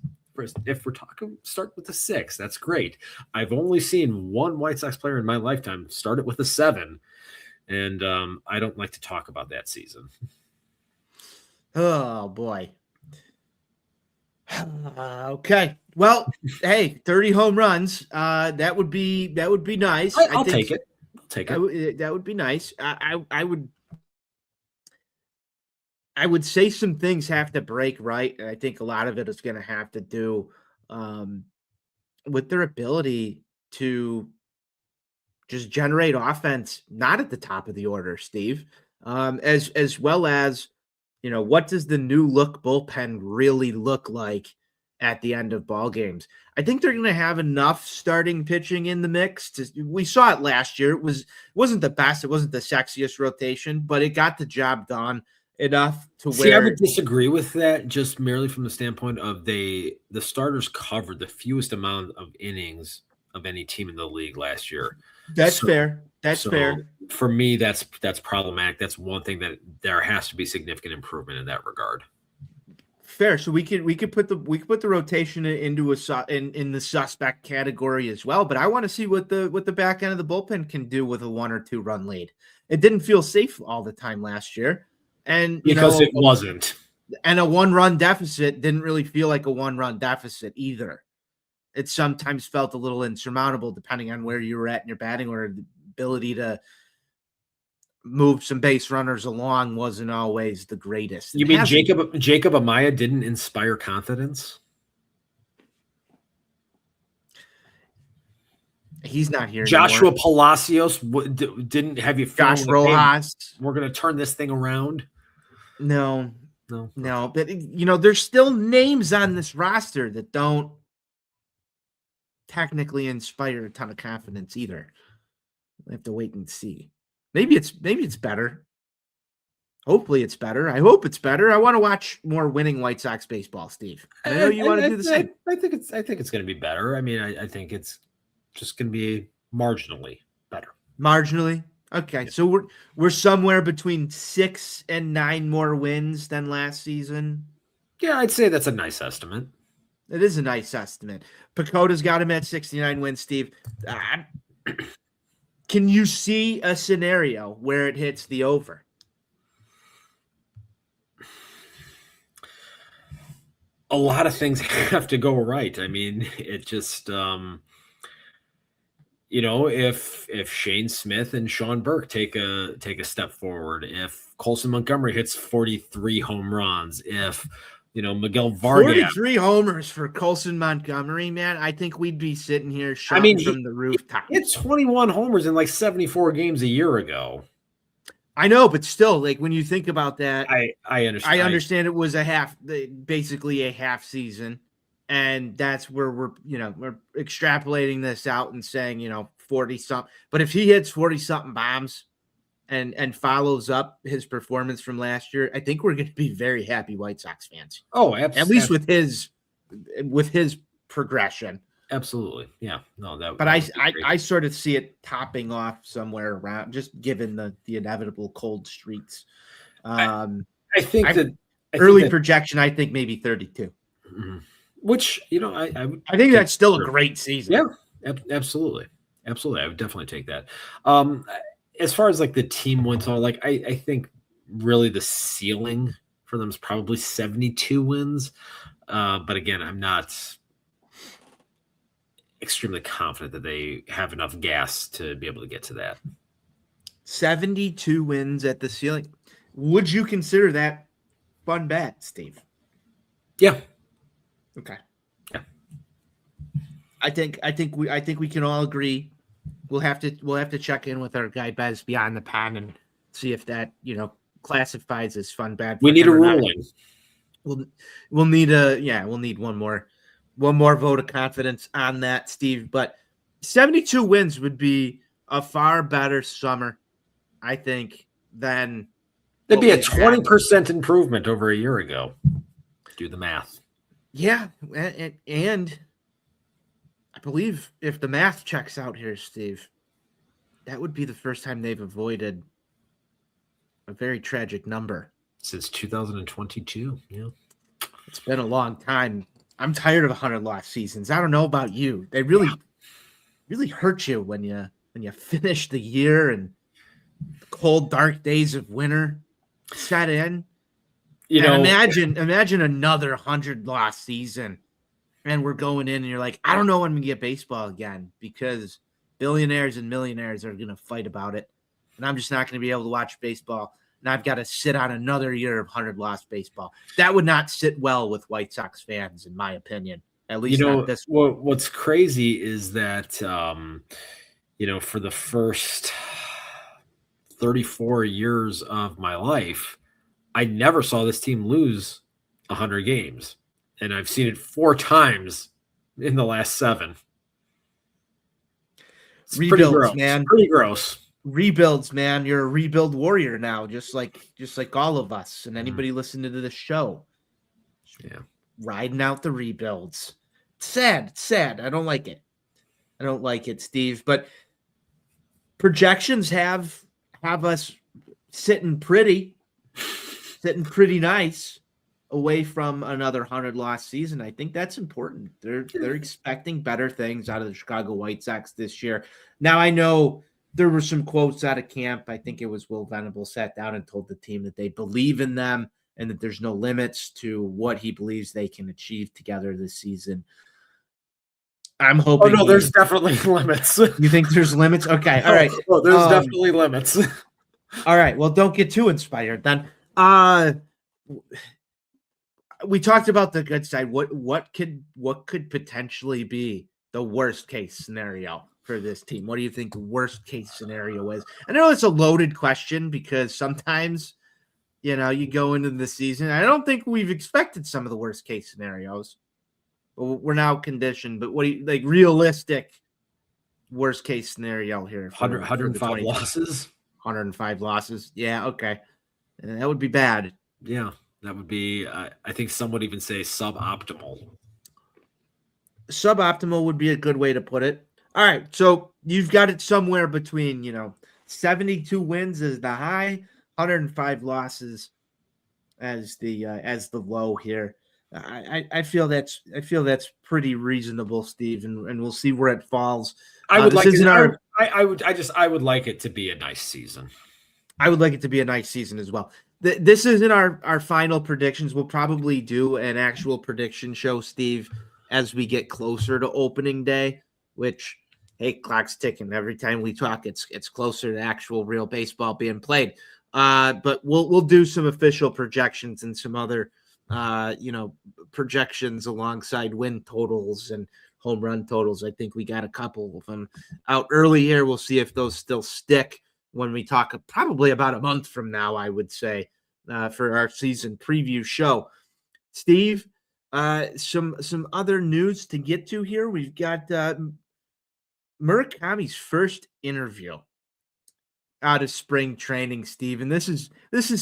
if we're talking start with a 6, that's great. I've only seen one White Sox player in my lifetime start it with a 7, and I don't like to talk about that season. Oh boy. Okay. Well, hey, 30 home runs. That would be nice. I'll take it. That would be nice. I would say some things have to break right, and I think a lot of it is going to have to do with their ability to just generate offense, not at the top of the order, Steve, as well as what does the new look bullpen really look like at the end of ball games? I think they're going to have enough starting pitching in the mix. We saw it last year. It wasn't the best. It wasn't the sexiest rotation, but it got the job done enough to I would disagree with that, just merely from the standpoint of the starters covered the fewest amount of innings of any team in the league last year. That's fair. That's fair. For me, that's problematic. That's one thing that there has to be significant improvement in that regard. Fair. So we could put the rotation into in the suspect category as well. But I want to see what the back end of the bullpen can do with a 1 or 2 run lead. It didn't feel safe all the time last year, and because it wasn't. And a 1-run deficit didn't really feel like a 1-run deficit either. It sometimes felt a little insurmountable depending on where you were at in your batting order. The ability to move some base runners along wasn't always the greatest. You mean Jacob Amaya didn't inspire confidence? He's not here Joshua anymore. Palacios didn't have you feel Josh Rojas. Hey, we're going to turn this thing around? No. But, there's still names on this roster that don't technically inspire a ton of confidence either. We have to wait and see. Maybe it's better. Hopefully it's better. I hope it's better. I want to watch more winning White Sox baseball, Steve. I know you want to do the same. I think it's going to be better. I mean, I think it's just going to be marginally better. Marginally? Okay. Yeah. So we're somewhere between 6 and 9 more wins than last season. Yeah, I'd say that's a nice estimate. It is a nice estimate. Pacoda's got him at 69 wins, Steve. Can you see a scenario where it hits the over? A lot of things have to go right. I mean, it just, if Shane Smith and Sean Burke take a step forward, if Colson Montgomery hits 43 home runs, if Miguel Vargas 43 homers for Colson Montgomery, man. I think we'd be sitting here shouting from the rooftop. It's 21 homers in like 74 games a year ago. I know, but still, like when you think about that, I understand. I understand it was basically a half season, and that's where we're extrapolating this out and saying, 40 something. But if he hits 40 something bombs and follows up his performance from last year, I think we're going to be very happy White Sox fans. Oh, At least with his progression. absolutely. Yeah. No, But that would be great. I sort of see it topping off somewhere around, just given the inevitable cold streaks. I think that early projection, I think maybe 32. Which, I think that's still a great season. Yeah, absolutely. Absolutely. I would definitely take that. As far as like the team wins, like I think really the ceiling for them is probably 72 wins. But again, I'm not extremely confident that they have enough gas to be able to get to that. 72 wins at the ceiling. Would you consider that fun bet, Steve? Yeah. Okay. Yeah. I think we can all agree. We'll have to check in with our guy Bez beyond the pond and see if that classifies as fun bet. We need a ruling. We'll need one more vote of confidence on that, Steve. But 72 wins would be a far better summer, I think, than it'd be a 20% improvement over a year ago. Do the math. Yeah, and I believe if the math checks out here, Steve, that would be the first time they've avoided a very tragic number since 2022. Yeah, it's been a long time. I'm tired of 100-loss seasons. I don't know about you. They really hurt you when you finish the year and the cold, dark days of winter set in. Imagine another 100-loss season, and we're going in, and you're like, I don't know when we get baseball again because billionaires and millionaires are going to fight about it, and I'm just not going to be able to watch baseball. And I've got to sit on another year of 100-loss baseball. That would not sit well with White Sox fans, in my opinion. At least not this. What's crazy is that, for the first 34 years of my life, I never saw this team lose 100 games. And I've seen it 4 times in the last 7. It's Rebuilds, man. Pretty gross. Rebuilds, man. You're a rebuild warrior now, just like all of us and anybody listening to this show. Yeah. Riding out the rebuilds. It's sad. I don't like it, Steve. But projections have us sitting pretty nice away from another 100-loss season. I think that's important. They're expecting better things out of the Chicago White Sox this year. Now, I know there were some quotes out of camp. I think it was Will Venable sat down and told the team that they believe in them and that there's no limits to what he believes they can achieve together this season. I'm hoping. Oh, no, there's definitely limits. You think there's limits? Okay. All right. Oh, there's definitely limits. All right. Well, don't get too inspired then. We talked about the good side. What could potentially be the worst case scenario for this team? What do you think the worst case scenario is? I know it's a loaded question because sometimes, you go into the season. I don't think we've expected some of the worst case scenarios, but we're now conditioned. But what do you like realistic worst case scenario here? 105 losses. 105 losses. Yeah. Okay. That would be bad. Yeah. That would be, I think some would even say suboptimal. Suboptimal would be a good way to put it. All right. So you've got it somewhere between, 72 wins as the high, 105 losses as the low here. I feel that's pretty reasonable, Steve, and we'll see where it falls. I would like it. I would like it to be a nice season. I would like it to be a nice season as well. This isn't our final predictions. We'll probably do an actual prediction show, Steve, as we get closer to opening day, which, hey, clock's ticking. Every time we talk, it's closer to actual real baseball being played. But we'll do some official projections and some other, projections alongside win totals and home run totals. I think we got a couple of them out early here. We'll see if those still stick when we talk probably about a month from now, I would say, for our season preview show. Steve, some other news to get to here. We've got Murakami's first interview out of spring training, Steve, and this is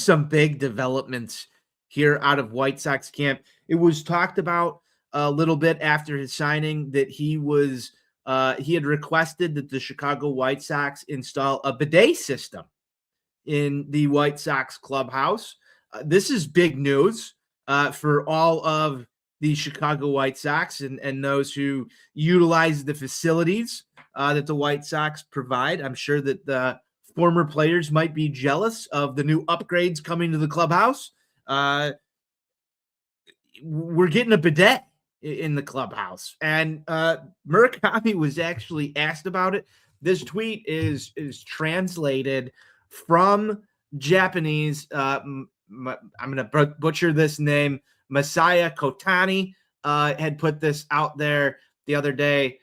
some big developments here out of White Sox camp. It was talked about a little bit after his signing that he had requested that the Chicago White Sox install a bidet system in the White Sox clubhouse. This is big news for all of the Chicago White Sox and those who utilize the facilities that the White Sox provide. I'm sure that the former players might be jealous of the new upgrades coming to the clubhouse. We're getting a bidet in the clubhouse, and Murakami was actually asked about it. This tweet is translated from Japanese. I'm going to butcher this name. Masaya Kotani had put this out there the other day.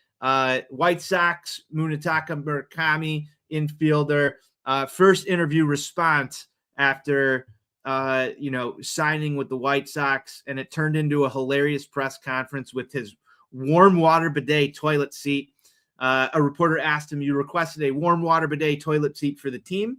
White Sox, Munetaka Murakami, infielder, first interview response after signing with the White Sox, and it turned into a hilarious press conference with his warm water bidet toilet seat. A reporter asked him, "You requested a warm water bidet toilet seat for the team?"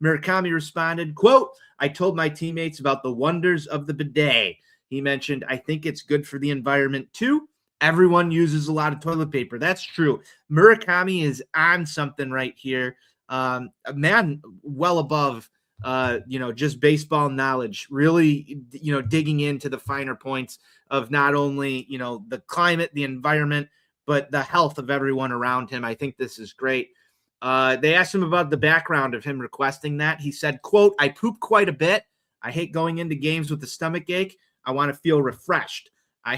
Murakami responded, quote, "I told my teammates about the wonders of the bidet." He mentioned, "I think it's good for the environment too. Everyone uses a lot of toilet paper." That's true. Murakami is on something right here. A man well above just baseball knowledge, really, digging into the finer points of not only, the climate, the environment, but the health of everyone around him. I think this is great. They asked him about the background of him requesting that. He said, quote, "I poop quite a bit. I hate going into games with a stomach ache. I want to feel refreshed. I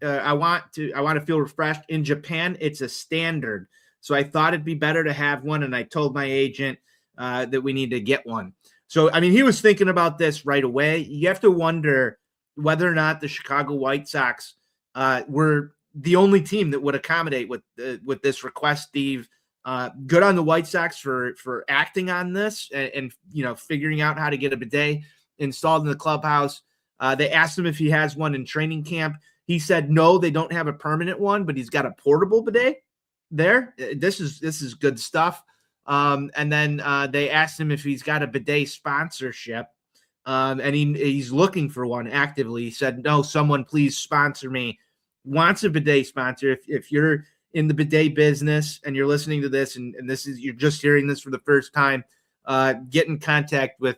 want to feel refreshed. In Japan, it's a standard. So I thought it'd be better to have one. And I told my agent that we need to get one." So, I mean, he was thinking about this right away. You have to wonder whether or not the Chicago White Sox were the only team that would accommodate with this request, Steve. Good on the White Sox for acting on this and figuring out how to get a bidet installed in the clubhouse. They asked him if he has one in training camp. He said no, they don't have a permanent one, but he's got a portable bidet there. This is good stuff. And then they asked him if he's got a bidet sponsorship, and he's looking for one actively. He said, "No, someone please sponsor me." Wants a bidet sponsor. If you're in the bidet business and you're listening to this and you're just hearing this for the first time, get in contact with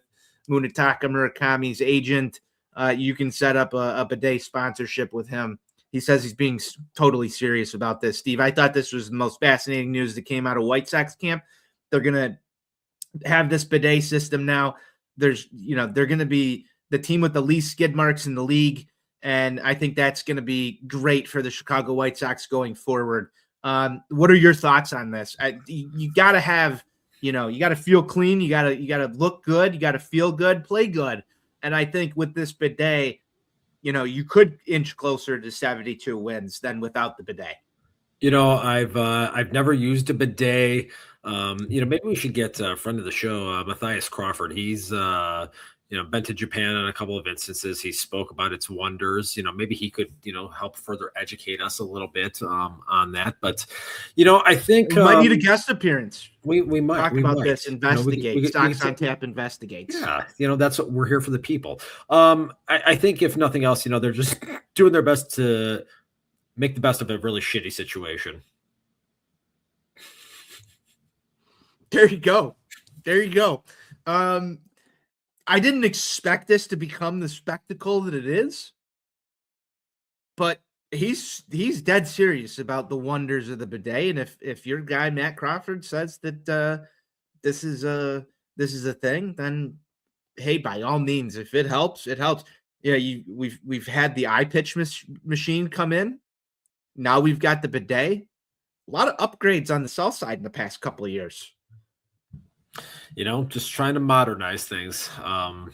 Munetaka Murakami's agent. You can set up a bidet sponsorship with him. He says he's being totally serious about this. Steve, I thought this was the most fascinating news that came out of White Sox camp. They're going to have this bidet system now. They're going to be the team with the least skid marks in the league. And I think that's going to be great for the Chicago White Sox going forward. What are your thoughts on this? You got to have, you got to feel clean. You got to look good. You got to feel good, play good. And I think with this bidet, you could inch closer to 72 wins than without the bidet. I've never used a bidet. Maybe we should get a friend of the show, Matthias Crawford. He's been to Japan on a couple of instances. He spoke about its wonders. Maybe he could help further educate us a little bit on that. But I think we might need a guest appearance. We might talk about this. Investigate. Sox on Tap investigates. Yeah, that's what we're here for, the people. I think if nothing else, they're just doing their best to make the best of a really shitty situation. There you go. I didn't expect this to become the spectacle that it is, but he's dead serious about the wonders of the bidet. And if your guy Matt Crawford says that this is a thing, then hey, by all means, if it helps, it helps. Yeah, we've had the eye pitch machine come in. Now we've got the bidet. A lot of upgrades on the south side in the past couple of years. Just trying to modernize things. I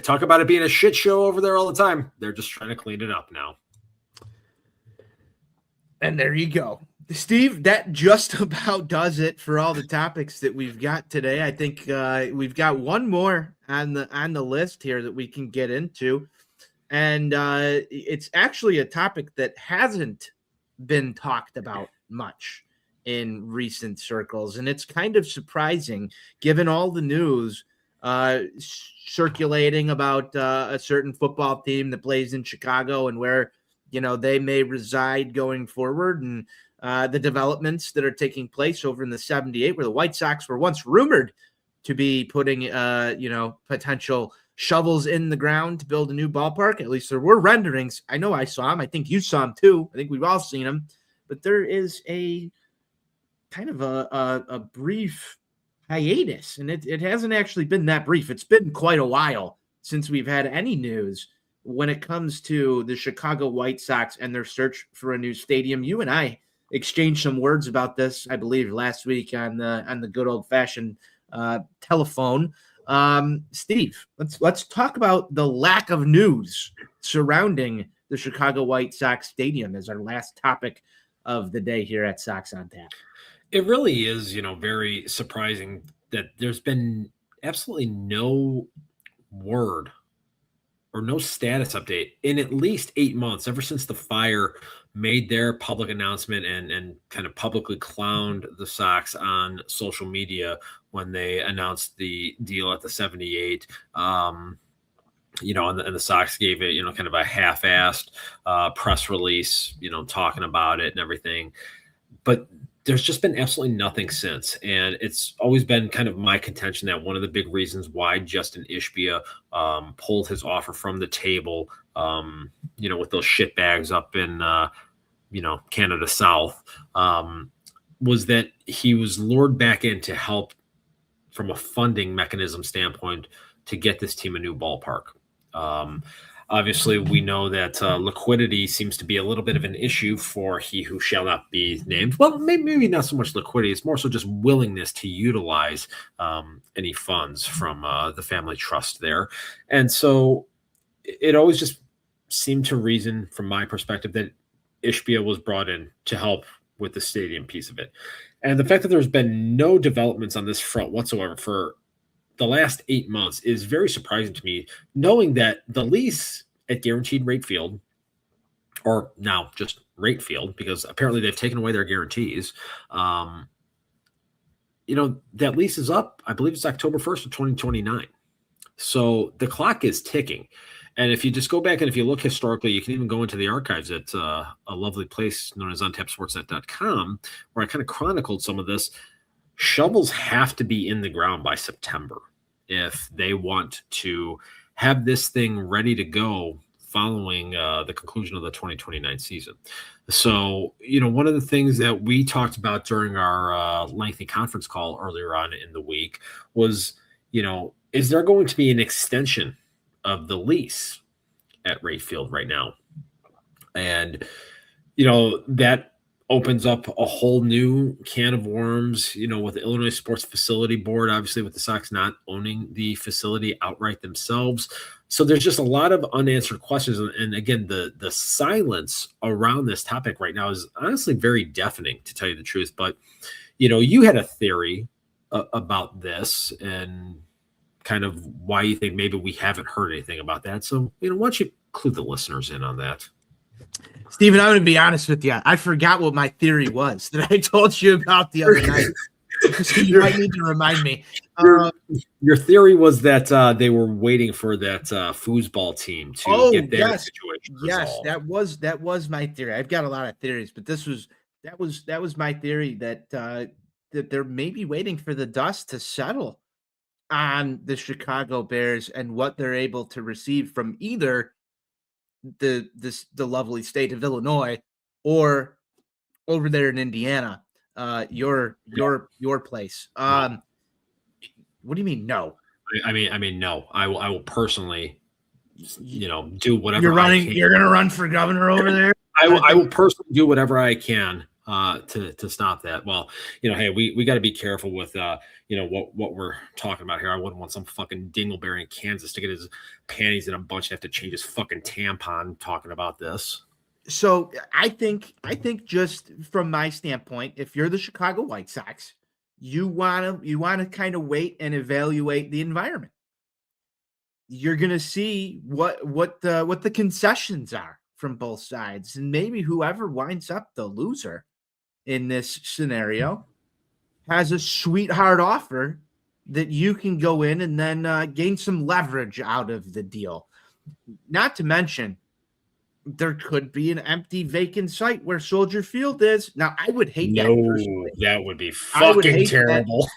talk about it being a shit show over there all the time. They're just trying to clean it up now. And there you go. Steve, that just about does it for all the topics that we've got today. I think we've got one more on the list here that we can get into. And it's actually a topic that hasn't been talked about much in recent circles, and it's kind of surprising given all the news circulating about a certain football team that plays in Chicago and where they may reside going forward, and the developments that are taking place over in the 78, where the White Sox were once rumored to be putting potential shovels in the ground to build a new ballpark. At least there were renderings. I know I saw them. I think you saw them too. I think we've all seen them. But there is a kind of a brief hiatus, and it hasn't actually been that brief. It's been quite a while since we've had any news when it comes to the Chicago White Sox and their search for a new stadium. You and I exchanged some words about this, I believe, last week on the good old fashioned telephone. Steve, let's talk about the lack of news surrounding the Chicago White Sox stadium as our last topic of the day here at Sox on Tap. It really is, very surprising that there's been absolutely no word or no status update in at least 8 months, ever since the Fire made their public announcement and kind of publicly clowned the Sox on social media when they announced the deal at the 78. And the Sox gave it, kind of a half-assed press release, talking about it and everything. But there's just been absolutely nothing since. And it's always been kind of my contention that one of the big reasons why Justin Ishbia pulled his offer from the table, with those shit bags up in, Canada South, was that he was lured back in to help from a funding mechanism standpoint to get this team a new ballpark. Obviously, we know that liquidity seems to be a little bit of an issue for he who shall not be named. Well, maybe not so much liquidity. It's more so just willingness to utilize any funds from the family trust there. And so it always just seemed to reason, from my perspective, that Ishbia was brought in to help with the stadium piece of it. And the fact that there's been no developments on this front whatsoever for the last 8 months is very surprising to me, knowing that the lease at Guaranteed Rate Field, or now just Rate Field, because apparently they've taken away their guarantees, that lease is up. I believe it's October 1st of 2029. So the clock is ticking. And if you just go back and if you look historically, you can even go into the archives at a lovely place known as OnTapSportsNet.com, where I kind of chronicled some of this. Shovels have to be in the ground by September if they want to have this thing ready to go following the conclusion of the 2029 season. So, one of the things that we talked about during our lengthy conference call earlier on in the week was, is there going to be an extension of the lease at Rate Field right now? And, that opens up a whole new can of worms, with the Illinois Sports Facility Board, obviously with the Sox not owning the facility outright themselves. So there's just a lot of unanswered questions. And again, the silence around this topic right now is honestly very deafening, to tell you the truth. But, you had a theory about this and kind of why you think maybe we haven't heard anything about that. So, why don't you clue the listeners in on that? Steven, I'm going to be honest with you. I forgot what my theory was that I told you about the other night. So you might need to remind me. Your theory was that they were waiting for that foosball team to get their situation resolved. Yes, that was my theory. I've got a lot of theories, but that was my theory that they're maybe waiting for the dust to settle on the Chicago Bears and what they're able to receive from either the lovely state of Illinois or over there in Indiana, your place. What do you mean no? I mean no. I will personally, do whatever. You're running. You're going to run for governor over there. I will personally do whatever I can to stop that. Well, hey, we got to be careful with what we're talking about here. I wouldn't want some fucking dingleberry in Kansas to get his panties in a bunch and have to change his fucking tampon talking about this. So I think just from my standpoint, if you're the Chicago White Sox, you want to kind of wait and evaluate the environment. You're going to see what the concessions are from both sides, and maybe whoever winds up the loser in this scenario has a sweetheart offer that you can go in and then gain some leverage out of the deal. Not to mention, there could be an empty vacant site where Soldier Field is. Now, I would hate that personally. That would be I would fucking hate terrible.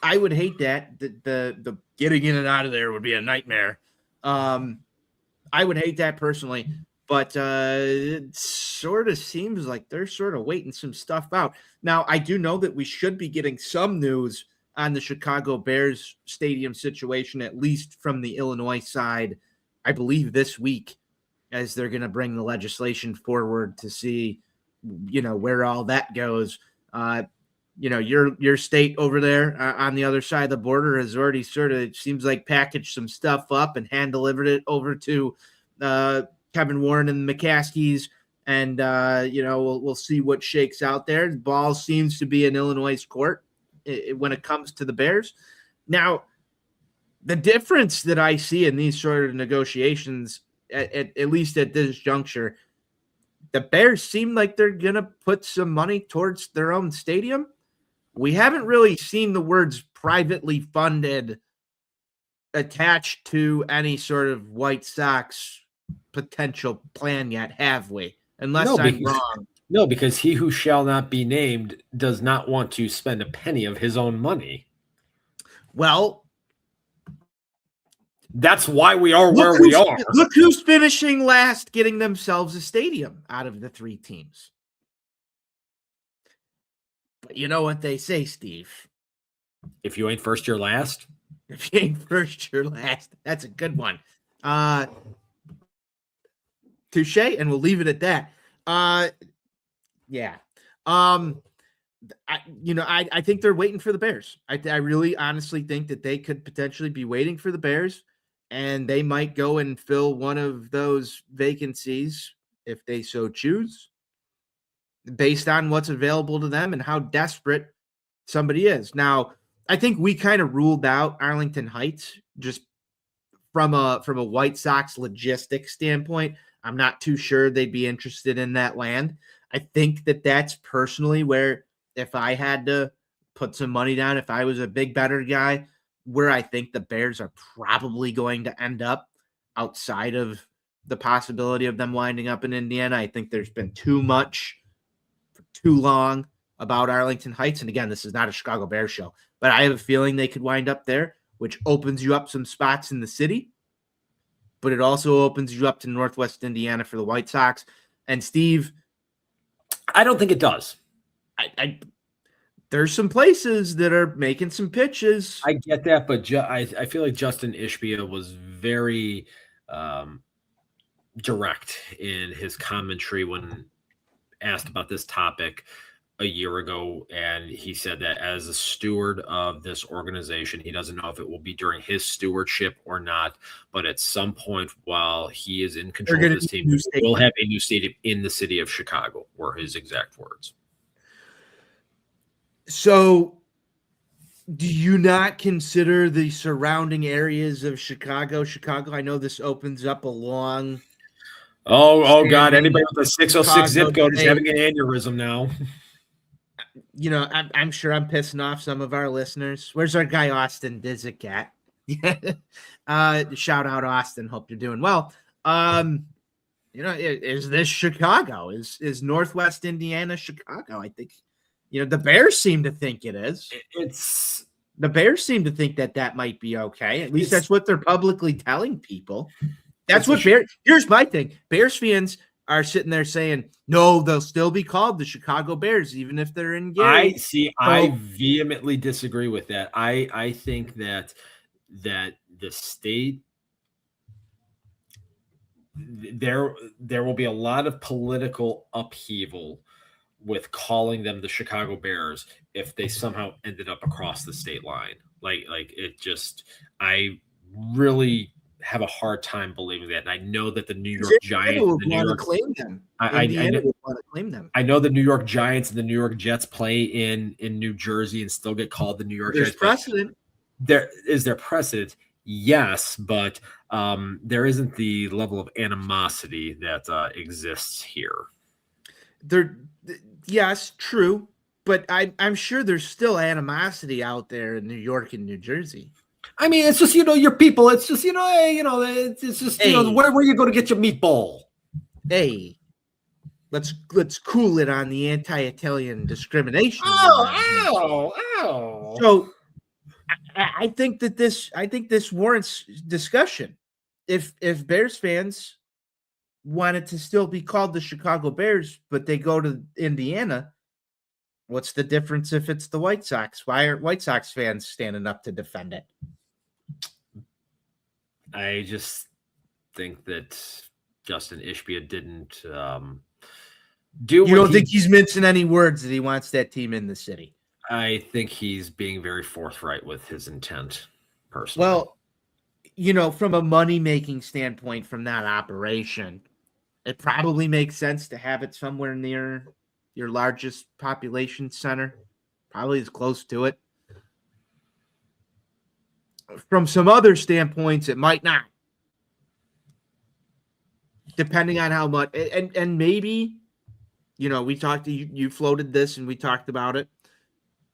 I would hate that. The getting in and out of there would be a nightmare. I would hate that personally, but it sort of seems like they're sort of waiting some stuff out. Now, I do know that we should be getting some news on the Chicago Bears stadium situation, at least from the Illinois side, I believe this week, as they're going to bring the legislation forward to see, where all that goes. Your state over there on the other side of the border has already sort of seems like packaged some stuff up and hand delivered it over to Kevin Warren and the McCaskies. And, we'll see what shakes out there. The ball seems to be in Illinois' court when it comes to the Bears. Now, the difference that I see in these sort of negotiations, at least at this juncture, the Bears seem like they're going to put some money towards their own stadium. We haven't really seen the words privately funded attached to any sort of White Sox potential plan yet, have we? Unless I'm wrong. No, because he who shall not be named does not want to spend a penny of his own money. Well, that's why we are where we are. Look who's finishing last, getting themselves a stadium out of the three teams. But you know what they say, Steve? If you ain't first, you're last. If you ain't first, you're last. That's a good one. Touche, and we'll leave it at that. Yeah. I think they're waiting for the Bears. I really honestly think that they could potentially be waiting for the Bears, and they might go and fill one of those vacancies if they so choose, based on what's available to them and how desperate somebody is. Now, I think we kind of ruled out Arlington Heights just from a White Sox logistics standpoint. I'm not too sure they'd be interested in that land. I think that that's personally where, if I had to put some money down, if I was a big better guy, where I think the Bears are probably going to end up outside of the possibility of them winding up in Indiana. I think there's been too much for too long about Arlington Heights. And again, this is not a Chicago Bears show, but I have a feeling they could wind up there, which opens you up some spots in the city, but it also opens you up to Northwest Indiana for the White Sox. And Steve, I don't think it does. There's some places that are making some pitches. I get that, but I feel like Justin Ishbia was very direct in his commentary when asked about this topic a year ago, and he said that as a steward of this organization, he doesn't know if it will be during his stewardship or not, but at some point while he is in control of this team, we'll have a new stadium in the city of Chicago, were his exact words. So do you not consider the surrounding areas of Chicago? I know this opens up a long... Oh God, anybody with a 606 zip code is having an aneurysm now. I'm sure I'm pissing off some of our listeners. Where's our guy Austin Disick at? Shout out Austin. Hope you're doing well. Is this Chicago? Is Northwest Indiana Chicago? I think, the Bears seem to think it is. The Bears seem to think that might be okay. At least that's what they're publicly telling people. That's what here's my thing. Bears fans are sitting there saying, no, they'll still be called the Chicago Bears, even if they're in Gary. I vehemently disagree with that. I think that the state, there will be a lot of political upheaval with calling them the Chicago Bears if they somehow ended up across the state line. I really have a hard time believing that. And I know that the New York Giants would want to claim them. I know the New York Giants and the New York Jets play in New Jersey and still get called the New York Giants. Precedent. Is there precedent? Yes, but there isn't the level of animosity that exists here. Yes, true. But I'm sure there's still animosity out there in New York and New Jersey. I mean, it's just, your people. It's just, hey, it's just, Hey, where you go to get your meatball. hey, let's cool it on the anti-Italian discrimination going on here. Ow. So I think this warrants discussion. If Bears fans wanted to still be called the Chicago Bears, but they go to Indiana, what's the difference if it's the White Sox? Why aren't White Sox fans standing up to defend it? I just think that Justin Ishbia didn't do. You don't think he's mincing any words that he wants that team in the city? I think he's being very forthright with his intent, personally. Well, from a money-making standpoint from that operation, it probably makes sense to have it somewhere near your largest population center, probably as close to it. From some other standpoints, it might not, depending on how much. And maybe, we talked to you floated this and we talked about it.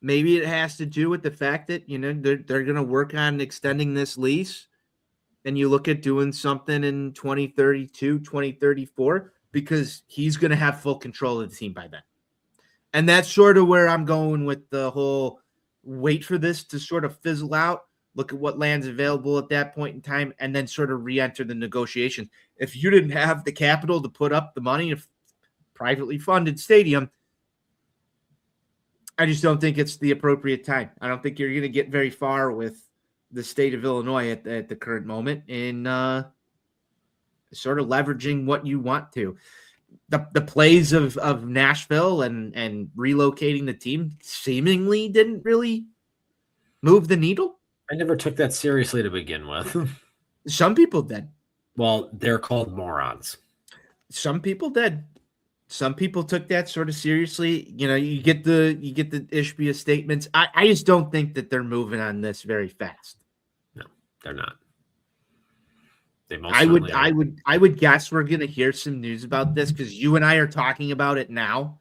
Maybe it has to do with the fact that, they're going to work on extending this lease, and you look at doing something in 2032, 2034, because he's going to have full control of the team by then. And that's sort of where I'm going with the whole wait for this to sort of fizzle out, look at what land's available at that point in time, and then sort of re-enter the negotiations. If you didn't have the capital to put up the money of privately funded stadium, I just don't think it's the appropriate time. I don't think you're going to get very far with the state of Illinois at the current moment in sort of leveraging what you want to. The plays of Nashville and relocating the team seemingly didn't really move the needle. I never took that seriously to begin with. Some people did. Well, they're called morons. Some people did. Some people took that sort of seriously. You get the Ishbia statements. I just don't think that they're moving on this very fast. No, they're not. I would guess we're gonna hear some news about this because you and I are talking about it now,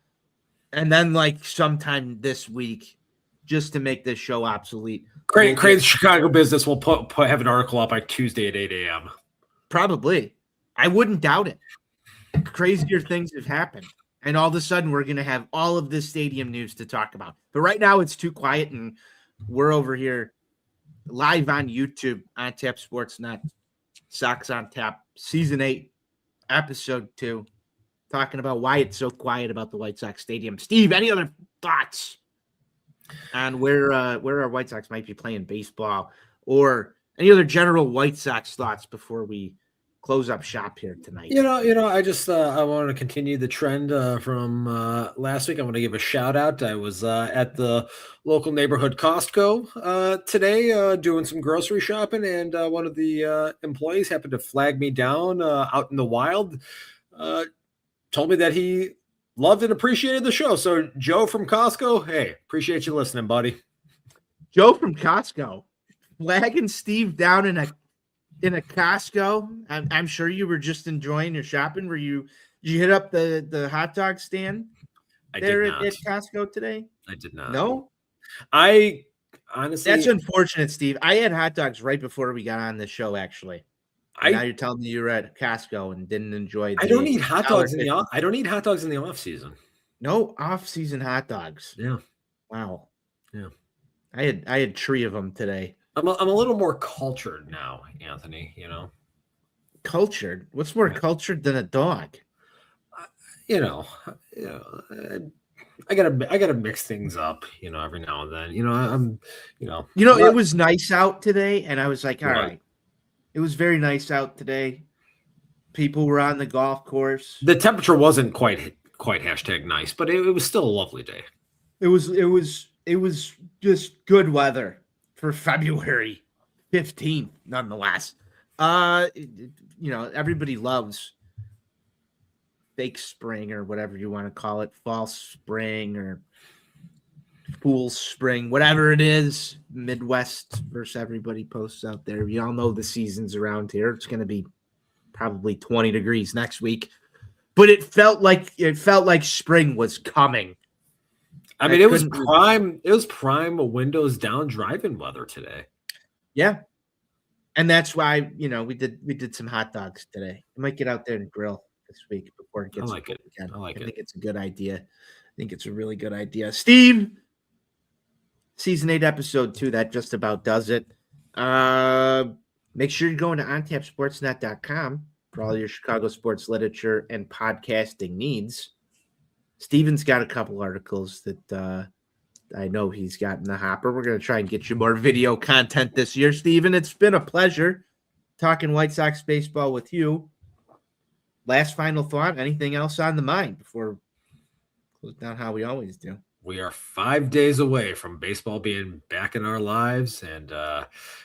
and then like sometime this week, just to make this show obsolete. Crazy Chicago business will have an article up by Tuesday at 8 a.m. Probably. I wouldn't doubt it. Crazier things have happened, and all of a sudden we're gonna have all of this stadium news to talk about. But right now it's too quiet, and we're over here live on YouTube on Tap Sports Net. Sox on Tap, Season 8, Episode 2, talking about why it's so quiet about the White Sox Stadium. Steve, any other thoughts on where our White Sox might be playing baseball, or any other general White Sox thoughts before we close up shop here tonight? I just I want to continue the trend from last week. I want to give a shout out. I was at the local neighborhood Costco today doing some grocery shopping, and one of the employees happened to flag me down out in the wild. Told me that he loved and appreciated the show. So Joe from Costco, hey, appreciate you listening, buddy. Joe from Costco flagging Steve down in a Costco. I'm sure you were just enjoying your shopping. Did you hit up the hot dog stand there at Costco today? I did not. No? I honestly, that's unfortunate, Steve. I had hot dogs right before we got on the show, actually. Now you're telling me you were at Costco and didn't enjoy I don't eat hot dogs in the off season. No off-season hot dogs. Yeah. Wow. Yeah. I had 3 of them today. I'm a little more cultured now, Anthony, Cultured? What's more cultured than a dog? I gotta mix things up, every now and then. It was nice out today, and I was like, all right. It was very nice out today. People were on the golf course. The temperature wasn't quite #nice, but it was still a lovely day. It was just good weather for February 15th, nonetheless. Everybody loves fake spring or whatever you want to call it, false spring or fool's spring, whatever it is. Midwest versus everybody posts out there. We all know the seasons around here. It's going to be probably 20 degrees next week, but it felt like spring was coming I mean, it was prime. It was prime windows down driving weather today. Yeah. And that's why, we did some hot dogs today. I might get out there and grill this week before it gets like it. again. I like think it. it's a good idea. I think it's a really good idea. Steve, season 8, episode 2, that just about does it. Make sure you're going to ontapsportsnet.com for all your Chicago sports literature and podcasting needs. Steven's got a couple articles that I know he's got in the hopper. We're going to try and get you more video content this year, Steven. It's been a pleasure talking White Sox baseball with you. Last final thought, anything else on the mind before we close down how we always do? We are 5 days away from baseball being back in our lives, and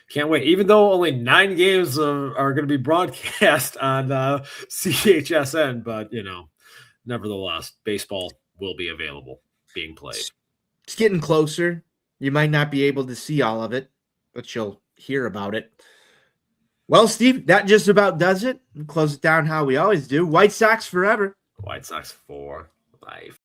can't wait. Even though only 9 games are going to be broadcast on CHSN, but, nevertheless, baseball will be available, being played. It's getting closer. You might not be able to see all of it, but you'll hear about it. Well, Steve, that just about does it. We'll close it down how we always do. White Sox forever. White Sox for life.